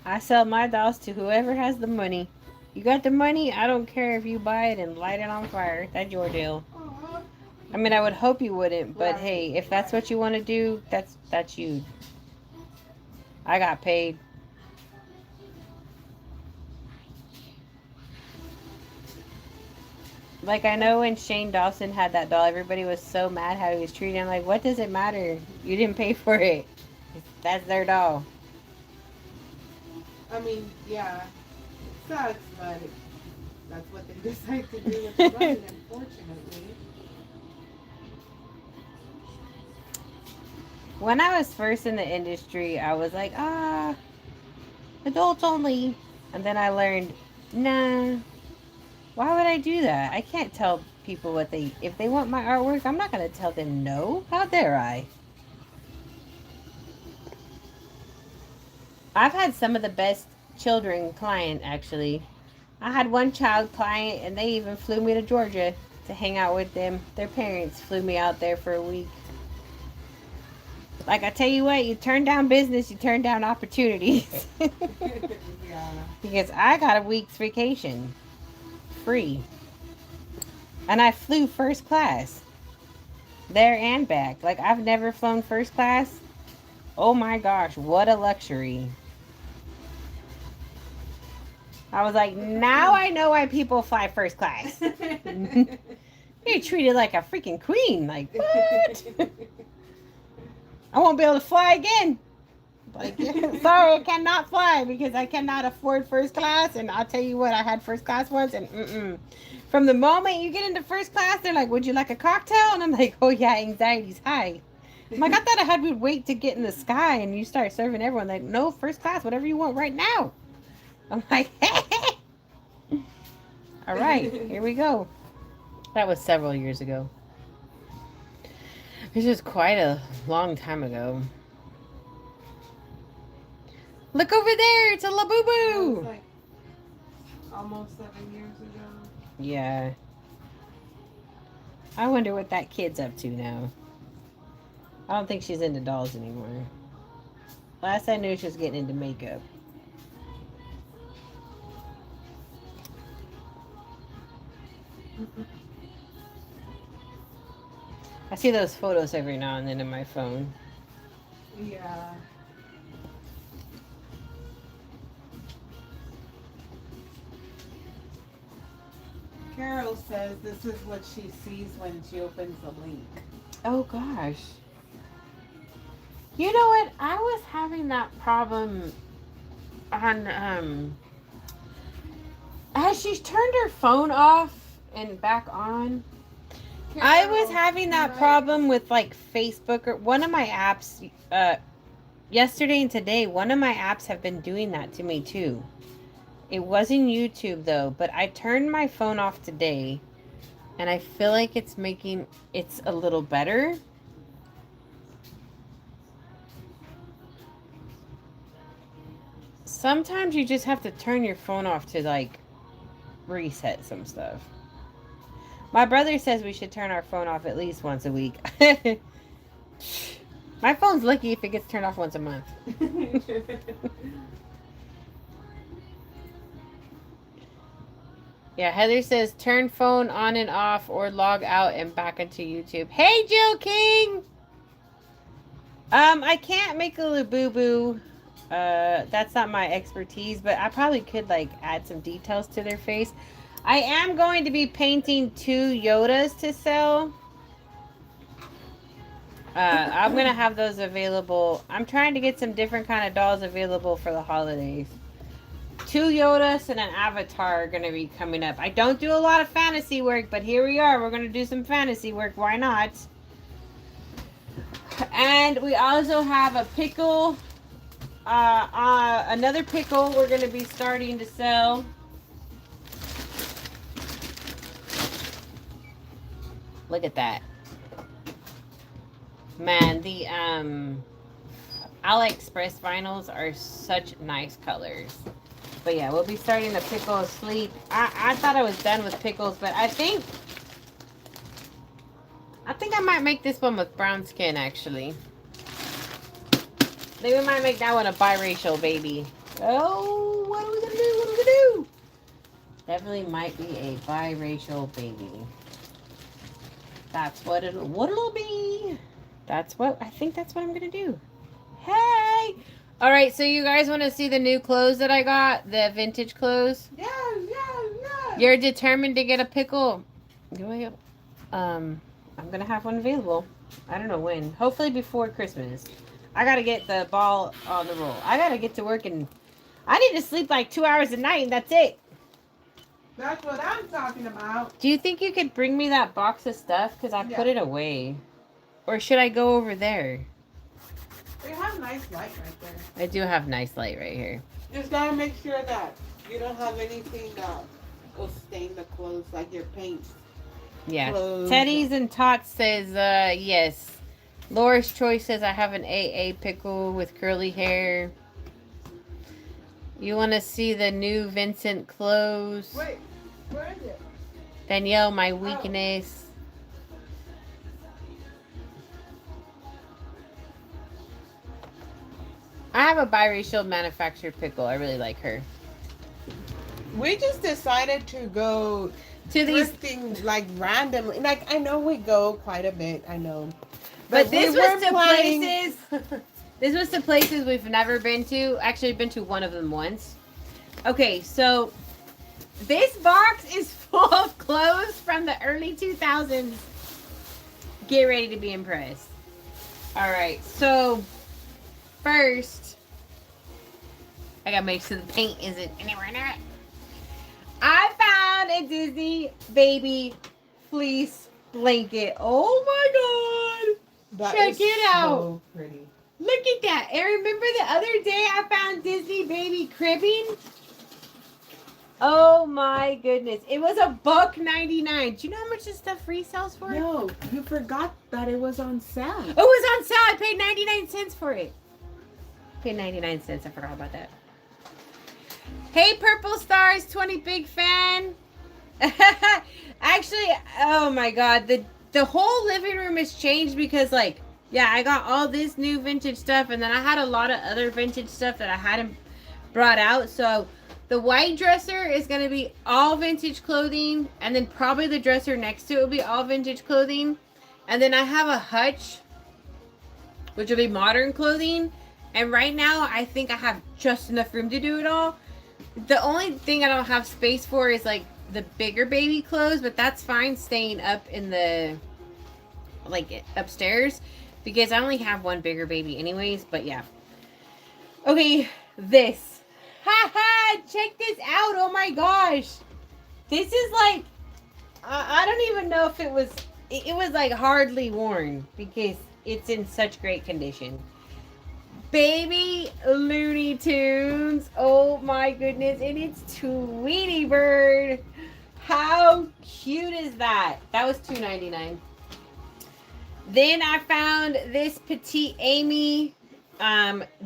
I sell my dolls to whoever has the money. You got the money, I don't care if you buy it and light it on fire. That's your deal. I mean, I would hope you wouldn't, but hey, if that's what you want to do, that's you. I got paid. Like, I know when Shane Dawson had that doll, everybody was so mad how he was treated. I'm like, what does it matter? You didn't pay for it. That's their doll. I mean, yeah. It sucks, but That's what they decide to do with the money, unfortunately. When I was first in the industry, I was like, adults only. And then I learned, nah, why would I do that? I can't tell people if they want my artwork, I'm not going to tell them no. How dare I? I've had some of the best children client, actually. I had one child client, and they even flew me to Georgia to hang out with them. Their parents flew me out there for a week. Like, I tell you what, you turn down business, you turn down opportunities. Yeah. Because I got a week's vacation. Free. And I flew first class. There and back. Like, I've never flown first class. Oh my gosh, what a luxury. I was like, now I know why people fly first class. You're treated like a freaking queen. Like, what? I won't be able to fly again. Like, sorry, I cannot fly because I cannot afford first class. And I'll tell you what, I had first class once, and from the moment you get into first class, they're like, would you like a cocktail? And I'm like, oh yeah, anxiety's high. I'm like, I thought I had to wait to get in the sky, and you start serving everyone. Like, no, first class, whatever you want right now. I'm like, hey. All right, here we go. That was several years ago. This is quite a long time ago. Look over there, it's a That was Labubu. like almost 7 years ago. Yeah. I wonder what that kid's up to now. I don't think she's into dolls anymore. Last I knew, she was getting into makeup. I see those photos every now and then in my phone. Yeah. Carol says this is what she sees when she opens the link. Oh gosh. You know what? I was having that problem on as she turned her phone off and back on. Carol, I was having that right? problem with like Facebook or one of my apps yesterday and today. One of my apps have been doing that to me too. It wasn't YouTube though, but I turned my phone off today and I feel like it's making it's a little better. Sometimes you just have to turn your phone off to like reset some stuff. My brother says we should turn our phone off at least once a week. My phone's lucky if it gets turned off once a month. Yeah, Heather says turn phone on and off or log out and back into YouTube. Hey, Jill King! I can't make a Labubu. That's not my expertise, but I probably could like add some details to their face. I am going to be painting 2 Yodas to sell. I'm going to have those available. I'm trying to get some different kind of dolls available for the holidays. 2 Yodas and an Avatar are going to be coming up. I don't do a lot of fantasy work, but here we are. We're going to do some fantasy work. Why not? And we also have a pickle. Another pickle we're going to be starting to sell. Look at that. Man, the AliExpress vinyls are such nice colors. But yeah, we'll be starting the pickle asleep. I thought I was done with pickles, but I think I might make this one with brown skin, actually. Maybe we might make that one a biracial baby. Oh, what are we gonna do? What are we gonna do? Definitely might be a biracial baby. That's what it'll be. I think that's what I'm gonna do. Hey! Alright, so you guys want to see the new clothes that I got? The vintage clothes? Yeah. You're determined to get a pickle. Go ahead. I'm gonna have one available. I don't know when. Hopefully before Christmas. I gotta get the ball on the roll. I gotta get to work and I need to sleep like 2 hours a night and that's it. That's what I'm talking about. Do you think you could bring me that box of stuff? Because I put it away. Or should I go over there? We have nice light right there. I do have nice light right here. Just gotta make sure that you don't have anything that will stain the clothes, like your paint. Yeah. Clothes. Teddy's and Tots says, yes. Laura's Choice says I have an AA pickle with curly hair. You want to see the new Vincent clothes? Wait, where is it? Danielle, my weakness. I have a biracial manufactured pickle. I really like her. We just decided to go To these, thrifting like randomly. Like I know we go quite a bit. I know, but this we was weren't to planning- places. This was to places we've never been to. Actually, been to one of them once. Okay, so this box is full of clothes from the early 2000s. Get ready to be impressed. All right, so first, I gotta make sure the paint isn't anywhere near it. I found a Disney baby fleece blanket. Oh my god! That Check is it out. So pretty. Look at that. And remember the other day I found Disney baby cribbing? Oh my goodness. It was $1.99. Do you know how much this stuff resells for? No, you forgot that it was on sale. Oh, it was on sale. I paid 99 cents for it. Paid 99 cents. I forgot about that. Hey, Purple Stars, 20 big fan. Actually, oh my god, the whole living room has changed because like, yeah, I got all this new vintage stuff and then I had a lot of other vintage stuff that I hadn't brought out. So the white dresser is going to be all vintage clothing, and then probably the dresser next to it will be all vintage clothing. And then I have a hutch, which will be modern clothing. And right now, I think I have just enough room to do it all. The only thing I don't have space for is like the bigger baby clothes, but that's fine staying up in the, like upstairs, because I only have one bigger baby anyways, but yeah. Okay, this. Haha, check this out. Oh my gosh. This is like, I don't even know if it was like hardly worn because it's in such great condition. Baby Looney Tunes. Oh my goodness. And it's Tweety Bird. How cute is that? That was $2.99. Then I found this Petite Amy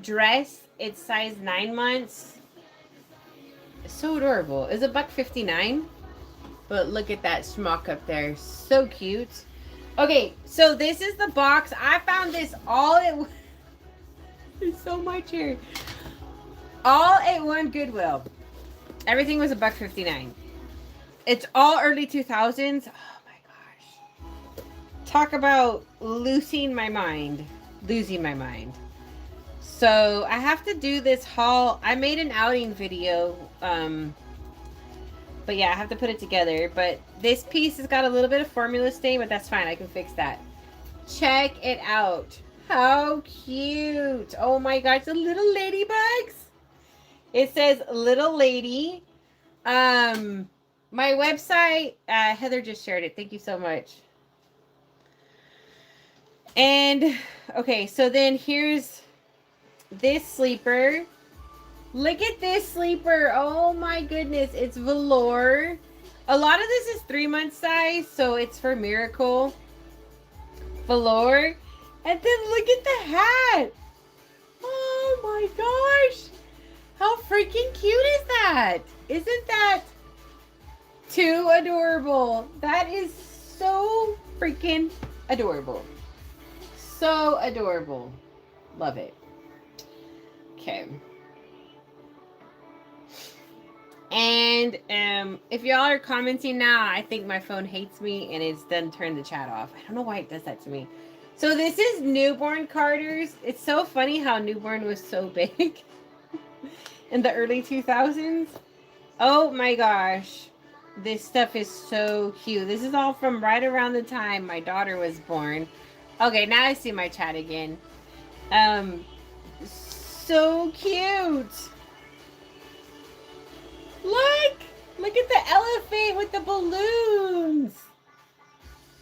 dress. It's size 9 months. It's so adorable. It's $1.59. But look at that schmuck up there. So cute. Okay, so this is the box. I found this all at... There's so much here. All at one Goodwill. Everything was $1.59. It's all early 2000s. Oh my gosh. Talk about losing my mind. Losing my mind. So I have to do this haul. I made an outing video. But yeah, I have to put it together. But this piece has got a little bit of formula stain, but that's fine. I can fix that. Check it out. How cute. Oh my gosh, the little ladybugs. It says little lady. My website, Heather just shared it. Thank you so much. And okay, so then here's this sleeper. Look at this sleeper. Oh my goodness. It's velour. A lot of this is 3 month size, so it's for Miracle. Velour. And then look at the hat. Oh my gosh. How freaking cute is that? Isn't that too adorable? That is so freaking adorable. So adorable. Love it. Okay. And if y'all are commenting now, I think my phone hates me and it's done turned the chat off. I don't know why it does that to me. So this is Newborn Carter's. It's so funny how Newborn was so big in the early 2000s. Oh my gosh. This stuff is so cute. This is all from right around the time my daughter was born. Okay, now I see my chat again. So cute. Look Look at the elephant with the balloons.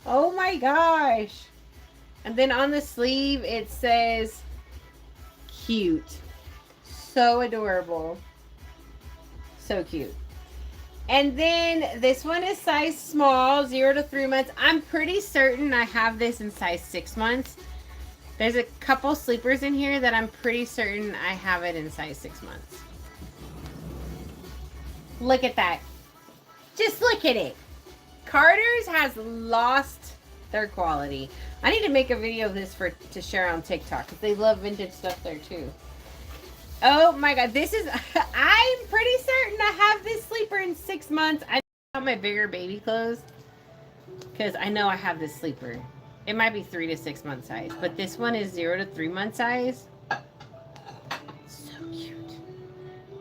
Oh my gosh. And then on the sleeve, it says cute. So adorable. So cute. And then this one is size small, 0 to 3 months. I'm pretty certain I have this in size 6 months. There's a couple sleepers in here that I'm pretty certain I have it in size 6 months. Look at that. Just look at it. Carter's has lost their quality. I need to make a video of this to share on TikTok because they love vintage stuff there too. Oh my god, this is, I'm pretty certain I have this sleeper in 6 months. I got my bigger baby clothes because I know I have this sleeper. It might be 3 to 6 month size, but this one is 0 to 3 month size. So cute.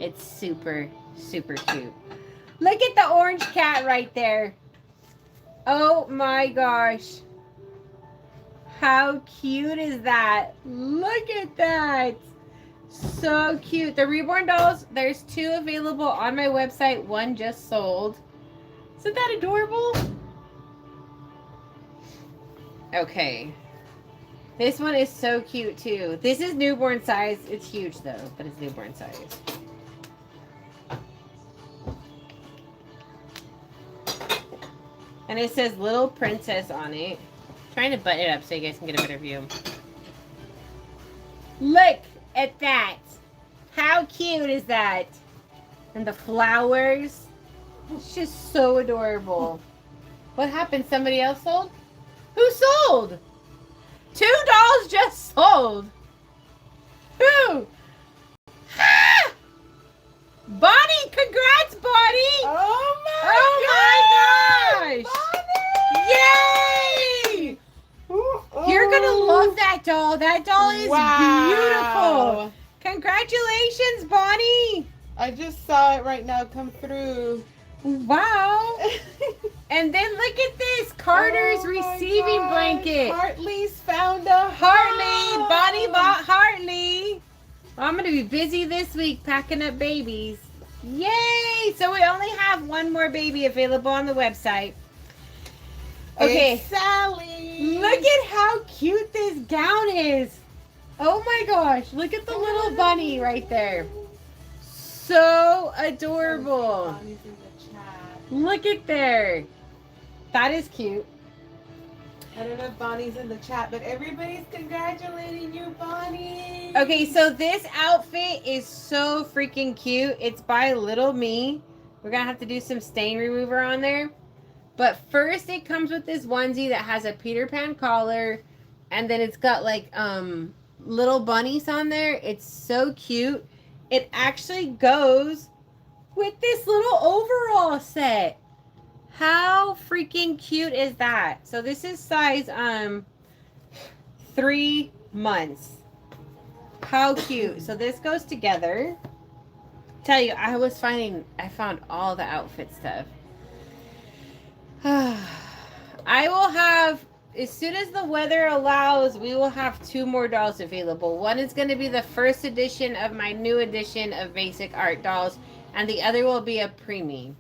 It's super, super cute. Look at the orange cat right there. Oh my gosh. How cute is that? Look at that. So cute. The reborn dolls, there's 2 available on my website. 1 just sold. Isn't that adorable? Okay. This one is so cute too. This is newborn size. It's huge though, but it's newborn size. And it says Little Princess on it. I'm trying to button it up so you guys can get a better view. Look at that. How cute is that? And the flowers. It's just so adorable. What happened? Somebody else sold? Who sold? 2 dolls just sold. Who? Ah! Bonnie, congrats, Bonnie! Oh my gosh! Bonnie! Yay! You're gonna love that doll. That doll is beautiful. Congratulations, Bonnie! I just saw it right now come through. Wow! And then look at this, Carter's receiving blanket. Hartley's found a Hartley, Bonnie bought Hartley. I'm gonna be busy this week packing up babies. Yay! So we only have 1 more baby available on the website. Okay, it's Sally. Look at how cute this gown is. Oh my gosh, look at the little bunny right there. So adorable. Look at there. That is cute. I don't know if Bonnie's in the chat, but everybody's congratulating you, Bonnie. Okay, so this outfit is so freaking cute. It's by Little Me. We're gonna have to do some stain remover on there. But first it comes with this onesie that has a Peter Pan collar. And then it's got like little bunnies on there. It's so cute. It actually goes with this little overall set. How freaking cute is that? So this is size 3 months. How cute. So this goes together. Tell you, I found all the outfit stuff. I will have, as soon as the weather allows, we will have 2 more dolls available. One is going to be the first edition of my new edition of basic art dolls, and the other will be a preemie.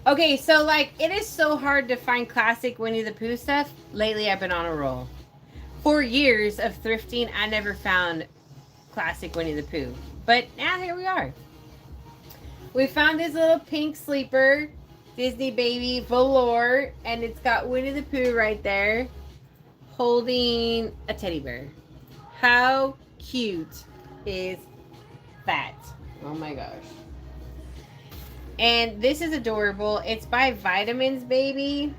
Okay, so like, it is so hard to find classic Winnie the Pooh stuff. Lately, I've been on a roll. 4 years of thrifting, I never found classic Winnie the Pooh. But now here we are. We found this little pink sleeper, Disney baby velour, and it's got Winnie the Pooh right there holding a teddy bear. How cute is that? Oh my gosh. And this is adorable. It's by Vitamins Baby.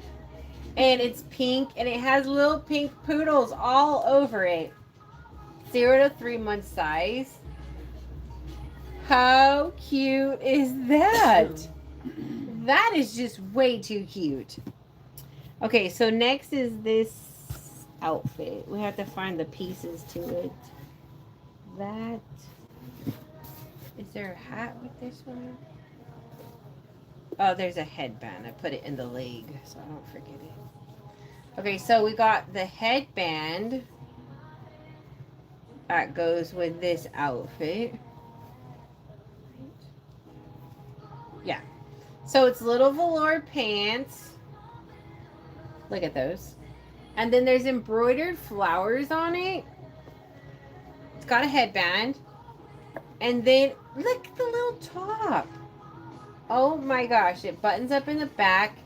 And it's pink. And it has little pink poodles all over it. 0 to 3 month size. How cute is that? That is just way too cute. Okay, so next is this outfit. We have to find the pieces to it. That. Is there a hat with this one? Oh, there's a headband. I put it in the leg so I don't forget it. Okay, so we got the headband that goes with this outfit. Yeah. So it's little velour pants. Look at those. And then there's embroidered flowers on it. It's got a headband. And then look at the little top. Oh my gosh, it buttons up in the back.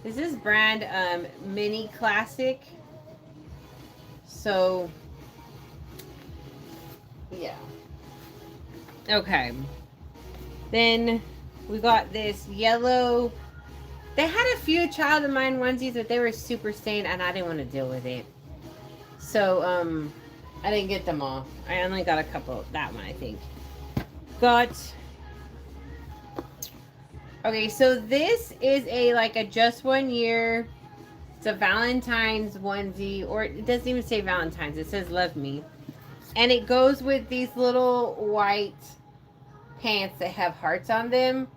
This is brand Mini Classic. So yeah. Okay. Then we got this yellow. They had a few Child of Mine onesies, but they were super stained and I didn't want to deal with it. So I didn't get them all. I only got a couple. That one I think. Got. Okay, so this is a just 1 year. It's a Valentine's onesie, or it doesn't even say Valentine's. It says Love Me. And it goes with these little white pants that have hearts on them.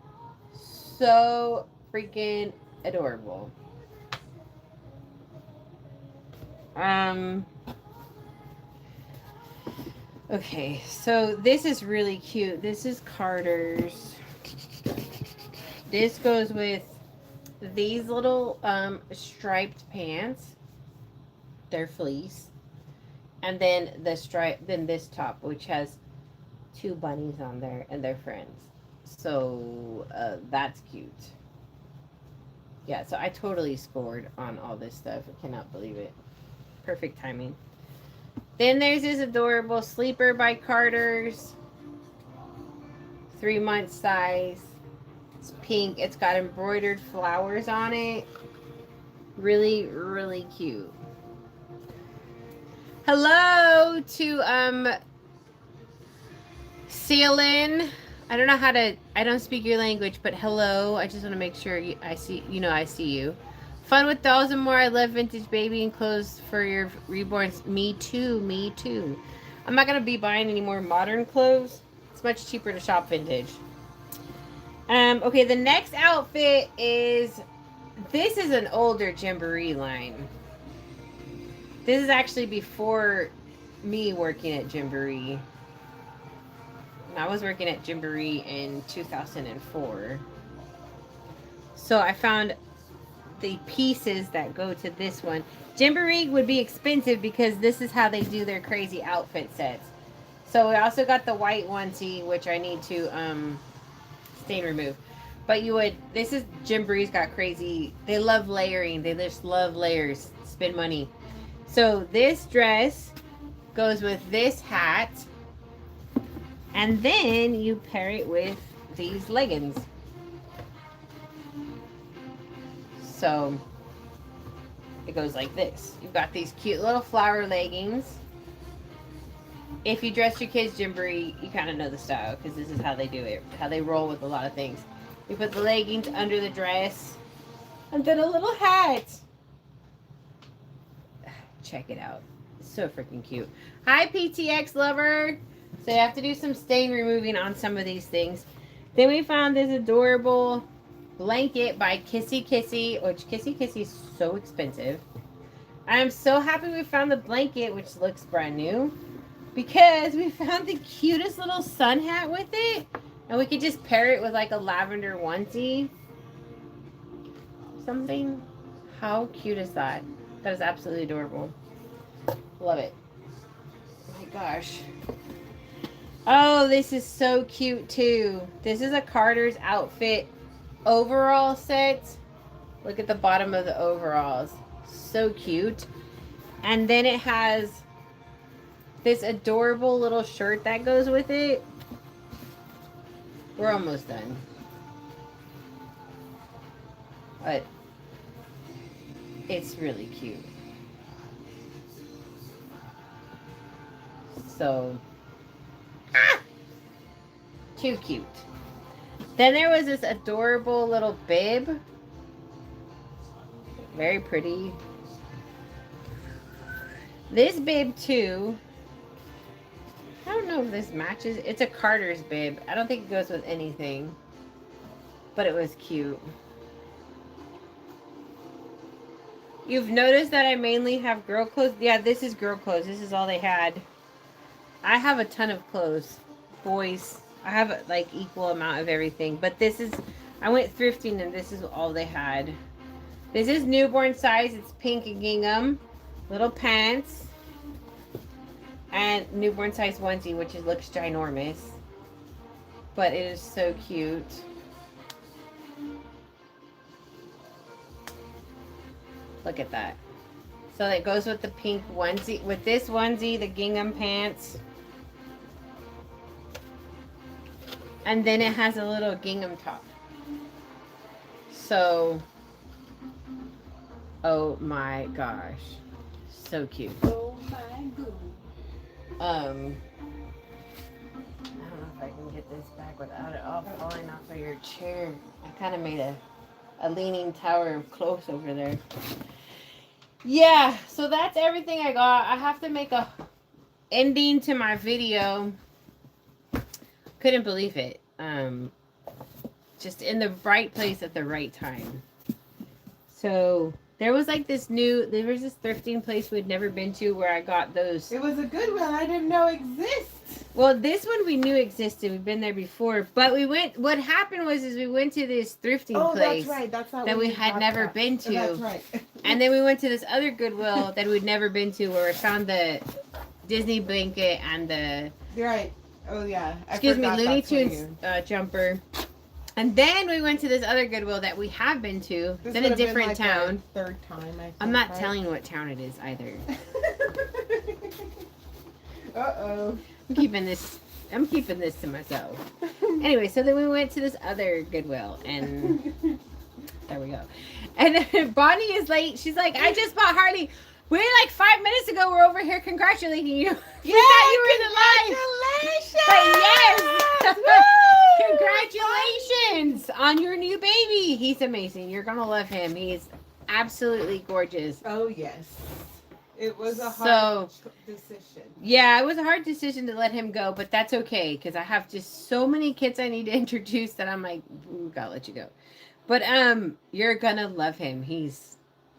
So freaking adorable. Okay, so this is really cute. This is Carter's. This goes with these little striped pants. They're fleece. And then this top, which has 2 bunnies on there and their friends. So that's cute. Yeah, so I totally scored on all this stuff. I cannot believe it. Perfect timing. Then there's this adorable sleeper by Carter's. 3-month size. It's pink. It's got embroidered flowers on it. Really, really cute. Hello to Celine. I don't know how to. I don't speak your language, but hello. I just want to make sure I see. I see you. Fun with dolls and more. I love vintage baby and clothes for your reborns. Me too. Me too. I'm not gonna be buying any more modern clothes. It's much cheaper to shop vintage. Okay, the next outfit is. This is an older Gymboree line. This is actually before me working at Gymboree. I was working at Gymboree in 2004. So I found the pieces that go to this one. Gymboree would be expensive because this is how they do their crazy outfit sets. So we also got the white onesie, which I need to stain remove. But this is Gymboree's got crazy. They love layering. They just love layers. Spend money. So this dress goes with this hat. And then you pair it with these leggings. So it goes like this. You've got these cute little flower leggings. If you dress your kids Gymboree, you kind of know the style because this is how they do it. How they roll with a lot of things. You put the leggings under the dress. And then a little hat. Check it out. It's so freaking cute. Hi, PTX lover. So you have to do some stain removing on some of these things. Then we found this adorable blanket by Kissy Kissy, which Kissy Kissy is so expensive. I'm so happy we found the blanket, which looks brand new, because we found the cutest little sun hat with it, and we could just pair it with like a lavender onesie. Something. How cute is that? That is absolutely adorable. Love it. Oh my gosh. Oh, this is so cute too. This is a Carter's outfit overall set. Look at the bottom of the overalls. So cute. And then it has this adorable little shirt that goes with it. We're almost done. But it's really cute. So too cute. Then there was this adorable little bib. Very pretty. This bib too. I don't know if this matches. It's a Carter's bib. I don't think it goes with anything. But it was cute. You've noticed that I mainly have girl clothes? Yeah, this is girl clothes. This is all they had. I have a ton of clothes. Boys. I have like equal amount of everything. But this is I went thrifting and this is all they had. This is newborn size. It's pink gingham. Little pants. And newborn size onesie, which looks ginormous. But it is so cute. Look at that. So it goes with the pink onesie. With this onesie, the gingham pants. And then it has a little gingham top. So, oh my gosh. So cute. Oh my goodness. I don't know if I can get this back without it all falling off of your chair. I kind of made a leaning tower of clothes over there. Yeah, so that's everything I got. I have to make a ending to my video. Couldn't believe it. Just in the right place at the right time. So there was like this thrifting place we'd never been to where I got those. It was a good one. I didn't know exists. Well, this one we knew existed. We've been there before, but what happened was we went to this thrifting place. That's right. That's not that we had never been to. That's right. And then we went to this other Goodwill that we'd never been to where we found the Disney blanket and the You're right. Oh yeah. Looney Tunes jumper. And then we went to this other Goodwill that we have been to. It's in a different town. Third time, I think, I'm not telling you what town it is either. Uh-oh. I'm keeping this to myself. Anyway, so then we went to this other Goodwill and there we go. And then Bonnie is late. She's like, I just bought Harley. We're like 5 minutes ago. We're over here congratulating you. Yeah, we thought you were in the line. Congratulations! But yes. Congratulations on your new baby. He's amazing. You're going to love him. He's absolutely gorgeous. Oh, yes. It was a hard decision. Yeah, it was a hard decision to let him go, but that's okay because I have just so many kids I need to introduce that I'm like, gotta let you go. But you're gonna love him. He's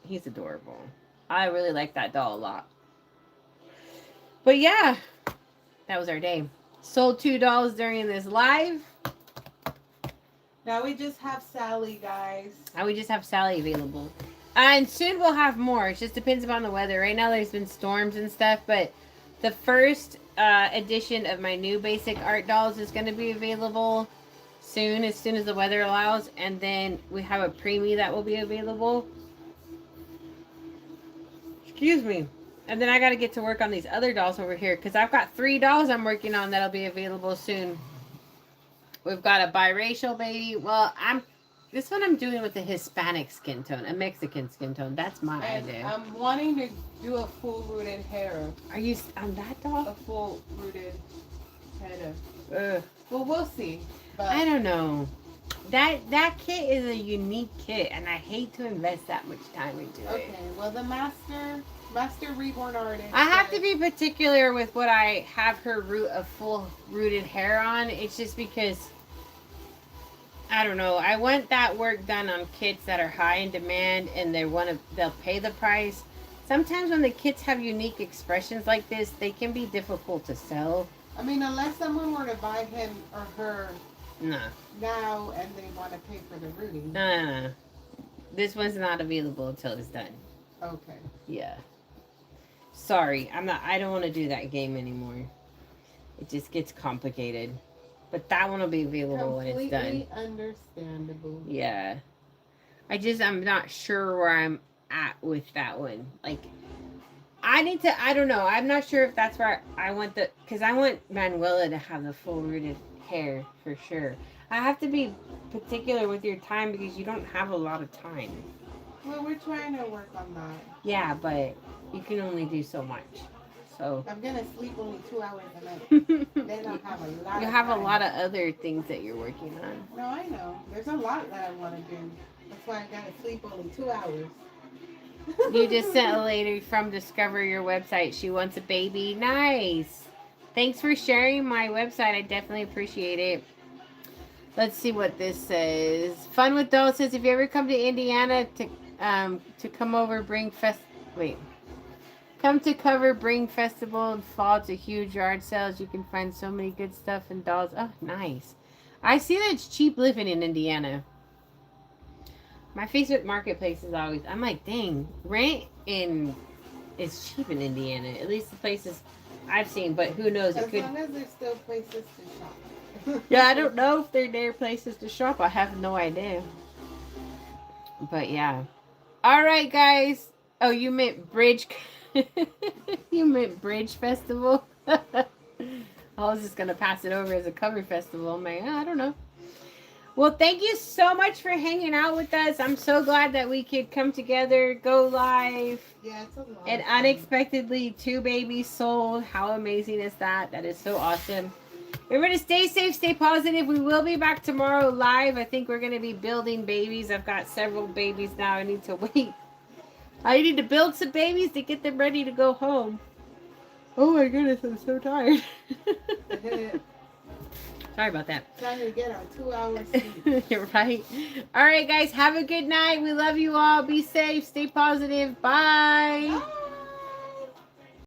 adorable. I really like that doll a lot. But yeah, that was our day. Sold 2 dolls during this live. Now we just have Sally, guys. Now we just have Sally available. And soon we'll have more. It just depends upon the weather. Right now there's been storms and stuff, but the first edition of my new basic art dolls is going to be available soon as the weather allows. And then we have a preemie that will be available. Excuse me. And then I got to get to work on these other dolls over here because I've got 3 dolls I'm working on that'll be available soon. We've got a biracial baby. Well, this one I'm doing with a Hispanic skin tone, a Mexican skin tone. That's my idea. I'm wanting to do a full rooted hair. Are you on that doll? A full rooted head. Ugh. Well, we'll see. But I don't know. That kit is a unique kit, and I hate to invest that much time into it. Okay, well, the master reborn artist. I have to be particular with what I have her root of full rooted hair on. It's just because I don't know. I want that work done on kits that are high in demand and they'll pay the price. Sometimes when the kits have unique expressions like this, they can be difficult to sell. I mean, unless someone were to buy him or her No. now and they want to pay for the rooting. No. This one's not available until it's done. Okay. Yeah. Sorry, I don't want to do that game anymore. It just gets complicated. But that one will be available when it's done. Completely understandable. Yeah. I'm not sure where I'm at with that one. Like, I don't know. I'm not sure if that's where I want because I want Manuela to have the full rooted hair for sure. I have to be particular with your time because you don't have a lot of time. Well, we're trying to work on that. Yeah, but you can only do so much. So I'm gonna sleep only 2 hours a night. Then I'll have a lot. You have a lot of other things that you're working on. No, I know. There's a lot that I want to do. That's why I gotta sleep only 2 hours. You just sent a lady from Discover Your website. She wants a baby. Nice. Thanks for sharing my website. I definitely appreciate it. Let's see what this says. Fun with Dolls says if you ever come to Indiana to come over, come to cover Bring Festival and fall. It's a huge yard sales. You can find so many good stuff and dolls. Oh, nice. I see that it's cheap living in Indiana. My Facebook Marketplace is always. I'm like, dang, rent is cheap in Indiana. At least the places I've seen, but who knows? It As could. long as there's still places to shop. Yeah, I don't know if they're there places to shop. I have no idea. But yeah. All right, guys. Oh, you meant Bridge. You meant Bridge Festival. I was just gonna pass it over as a cover festival. I'm like, I don't know. Well, thank you so much for hanging out with us. I'm so glad that we could come together, go live, Yeah, it's a lot. and of fun. unexpectedly 2 babies sold. How amazing is that? That is so awesome. Everybody stay safe, stay positive. We will be back tomorrow live. I think we're going to be building babies. I've got several babies now. I need to wait. I need to build some babies to get them ready to go home. Oh my goodness, I'm so tired. Sorry about that. Trying to get our 2 hours sleep. You're right. All right, guys. Have a good night. We love you all. Be safe. Stay positive. Bye. Bye.